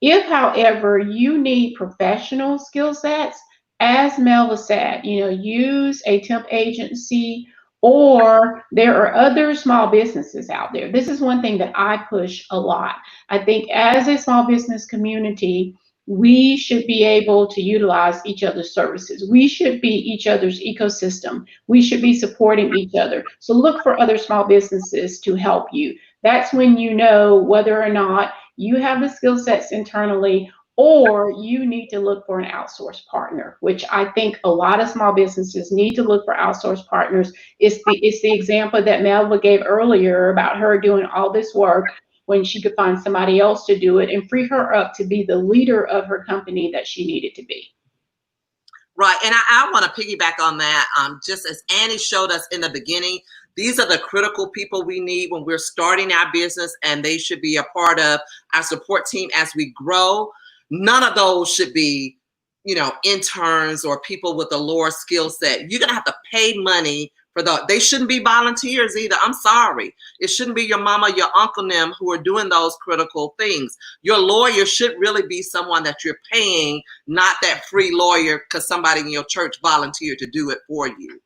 If, however, you need professional skill sets, as Melva said, use a temp agency, or there are other small businesses out there. This is one thing that I push a lot. I think as a small business community, we should be able to utilize each other's services. We should be each other's ecosystem. We should be supporting each other. So look for other small businesses to help you. That's when you know whether or not you have the skill sets internally or you need to look for an outsourced partner, which I think a lot of small businesses need to look for outsourced partners. It's the example that Melva gave earlier about her doing all this work when she could find somebody else to do it and free her up to be the leader of her company that she needed to be. Right, and I want to piggyback on that. Just as Annie showed us in the beginning, these are the critical people we need when we're starting our business, and they should be a part of our support team as we grow. None of those should be, interns or people with a lower skill set. You're going to have to pay money for those. They shouldn't be volunteers either. I'm sorry. It shouldn't be your mama, your uncle, them who are doing those critical things. Your lawyer should really be someone that you're paying, not that free lawyer because somebody in your church volunteered to do it for you.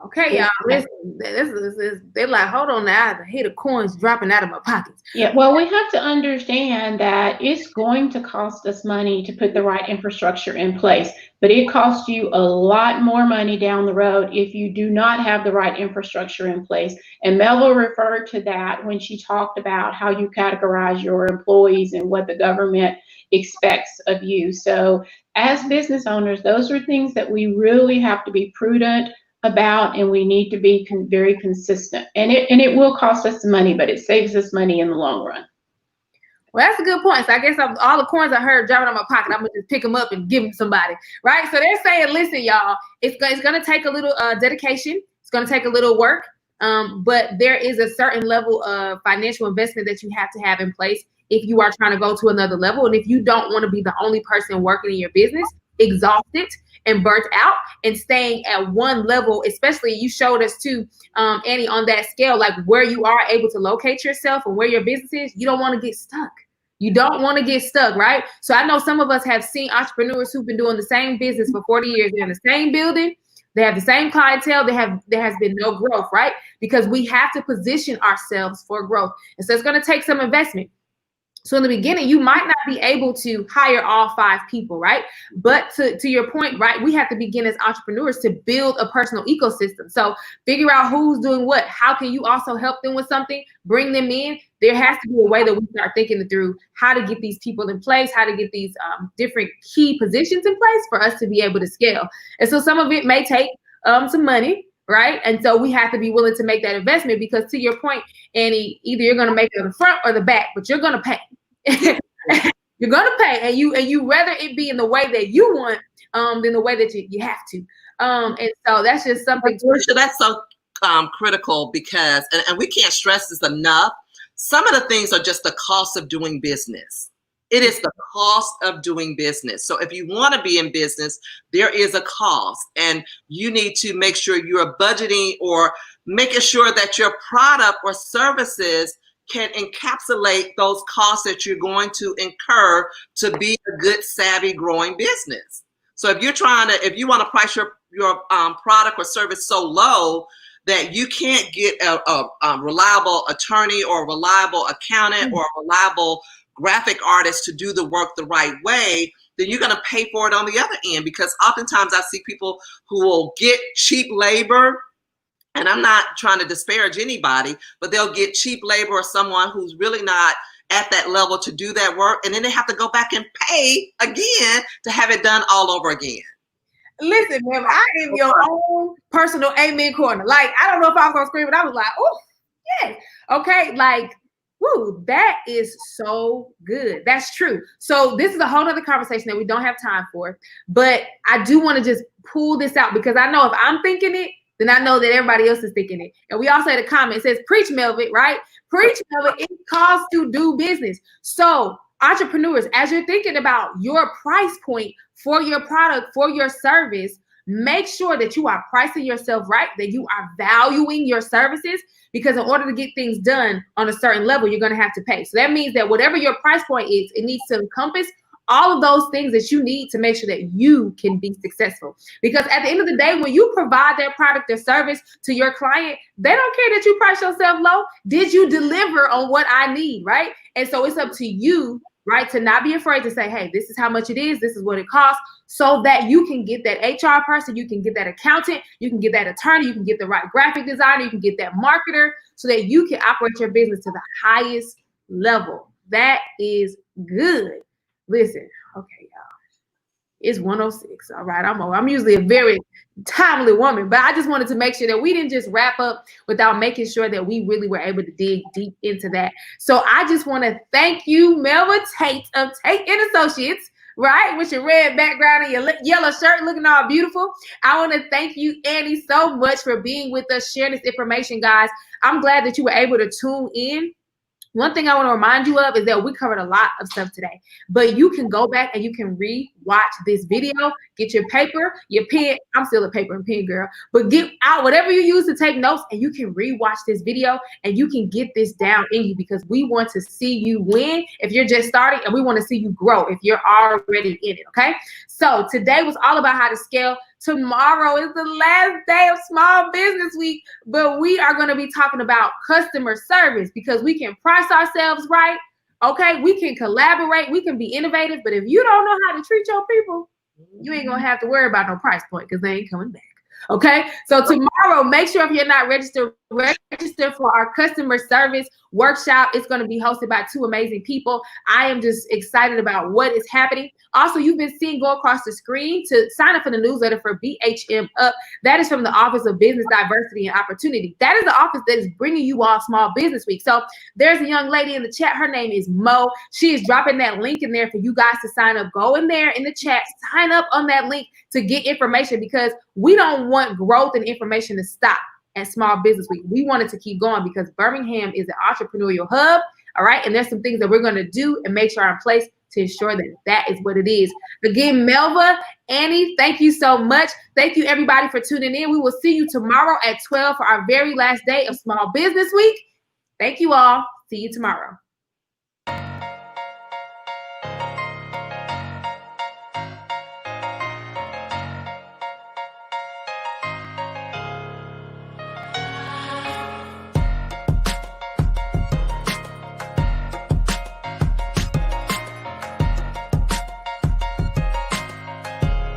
Okay, y'all, listen, they're like, hold on now, I hear the coins dropping out of my pockets. Yeah, well, we have to understand that it's going to cost us money to put the right infrastructure in place, but it costs you a lot more money down the road if you do not have the right infrastructure in place. And Melva referred to that when she talked about how you categorize your employees and what the government expects of you. So as business owners, those are things that we really have to be prudent about, and we need to be very consistent. And it will cost us some money, but it saves us money in the long run. Well, that's a good point. So I guess all the coins I heard dropping out my pocket, I'm gonna just pick them up and give them to somebody, right? So they're saying, listen, y'all, it's gonna take a little dedication. It's gonna take a little work, but there is a certain level of financial investment that you have to have in place if you are trying to go to another level, and if you don't want to be the only person working in your business, exhausted and burnt out, and staying at one level. Especially, you showed us too, Annie, on that scale, like where you are able to locate yourself and where your business is. You don't want to get stuck. You don't want to get stuck, right? So I know some of us have seen entrepreneurs who've been doing the same business for 40 years. They're in the same building. They have the same clientele. There has been no growth, right? Because we have to position ourselves for growth. And so it's going to take some investment. So in the beginning, you might not be able to hire all 5 people, right? But to your point, right, we have to begin as entrepreneurs to build a personal ecosystem. So figure out who's doing what. How can you also help them with something? Bring them in. There has to be a way that we start thinking through how to get these people in place, how to get these different key positions in place for us to be able to scale. And so some of it may take some money, right? And so we have to be willing to make that investment, because to your point, Annie, either you're going to make it on the front or the back, but you're going to pay. You're going to pay, and you rather it be in the way that you want than the way that you have to. And so that's just something. That's so critical, because, and we can't stress this enough, some of the things are just the cost of doing business. It is the cost of doing business. So if you want to be in business, there is a cost, and you need to make sure you're budgeting or making sure that your product or services can encapsulate those costs that you're going to incur to be a good, savvy, growing business. So if you want to price your product or service so low that you can't get a reliable attorney or a reliable accountant or a reliable graphic artist to do the work the right way, then you're going to pay for it on the other end. Because oftentimes I see people who will get cheap labor, and I'm not trying to disparage anybody, but they'll get cheap labor or someone who's really not at that level to do that work, and then they have to go back and pay again to have it done all over again. Listen, man, I am your own personal amen corner. Like, I don't know if I was gonna scream, but I was like, oh, yeah. Okay, like, woo, that is so good. That's true. So this is a whole other conversation that we don't have time for, but I do want to just pull this out, because I know if I'm thinking it, then I know that everybody else is thinking it. And we all say the comment, it says, preach, Melvin, right? Preach, Melvin, it costs to do business. So entrepreneurs, as you're thinking about your price point for your product, for your service, make sure that you are pricing yourself right, that you are valuing your services, because in order to get things done on a certain level, you're going to have to pay. So that means that whatever your price point is, it needs to encompass all of those things that you need to make sure that you can be successful. Because at the end of the day, when you provide that product or service to your client, they don't care that you price yourself low. Did you deliver on what I need, right? And so it's up to you, right, to not be afraid to say, hey, this is how much it is, this is what it costs, so that you can get that HR person, you can get that accountant, you can get that attorney, you can get the right graphic designer, you can get that marketer, so that you can operate your business to the highest level. That is good. Listen, okay, y'all, it's 1:06. All right, I'm usually a very timely woman, but I just wanted to make sure that we didn't just wrap up without making sure that we really were able to dig deep into that. So I just want to thank you, Melva Tate of Tate and Associates, right, with your red background and your yellow shirt looking all beautiful. I want to thank you, Annie, so much for being with us, sharing this information, guys. I'm glad that you were able to tune in One thing I want to remind you of is that we covered a lot of stuff today, but you can go back and you can re-watch this video, get your paper, your pen. I'm still a paper and pen girl, but get out whatever you use to take notes and you can re-watch this video and you can get this down in you because we want to see you win if you're just starting and we want to see you grow if you're already in it, okay? So today was all about how to scale. Tomorrow is the last day of Small Business Week, but we are going to be talking about customer service because we can price ourselves right, okay? We can collaborate, we can be innovative, but if you don't know how to treat your people, you ain't going to have to worry about no price point because they ain't coming back. Okay, so tomorrow, make sure if you're not registered, register for our customer service workshop. It's going to be hosted by two amazing people. I am just excited about what is happening. Also, you've been seeing go across the screen to sign up for the newsletter for BHM Up. That is from the Office of Business Diversity and Opportunity. That is the office that is bringing you all Small Business Week. So there's a young lady in the chat. Her name is Mo. She is dropping that link in there for you guys to sign up. Go in there in the chat, sign up on that link to get information because we don't want growth and information to stop at Small Business Week. We want it to keep going because Birmingham is an entrepreneurial hub, all right? And there's some things that we're going to do and make sure are in place to ensure that that is what it is. Again, Melva, Annie, thank you so much. Thank you, everybody, for tuning in. We will see you tomorrow at 12 for our very last day of Small Business Week. Thank you all. See you tomorrow.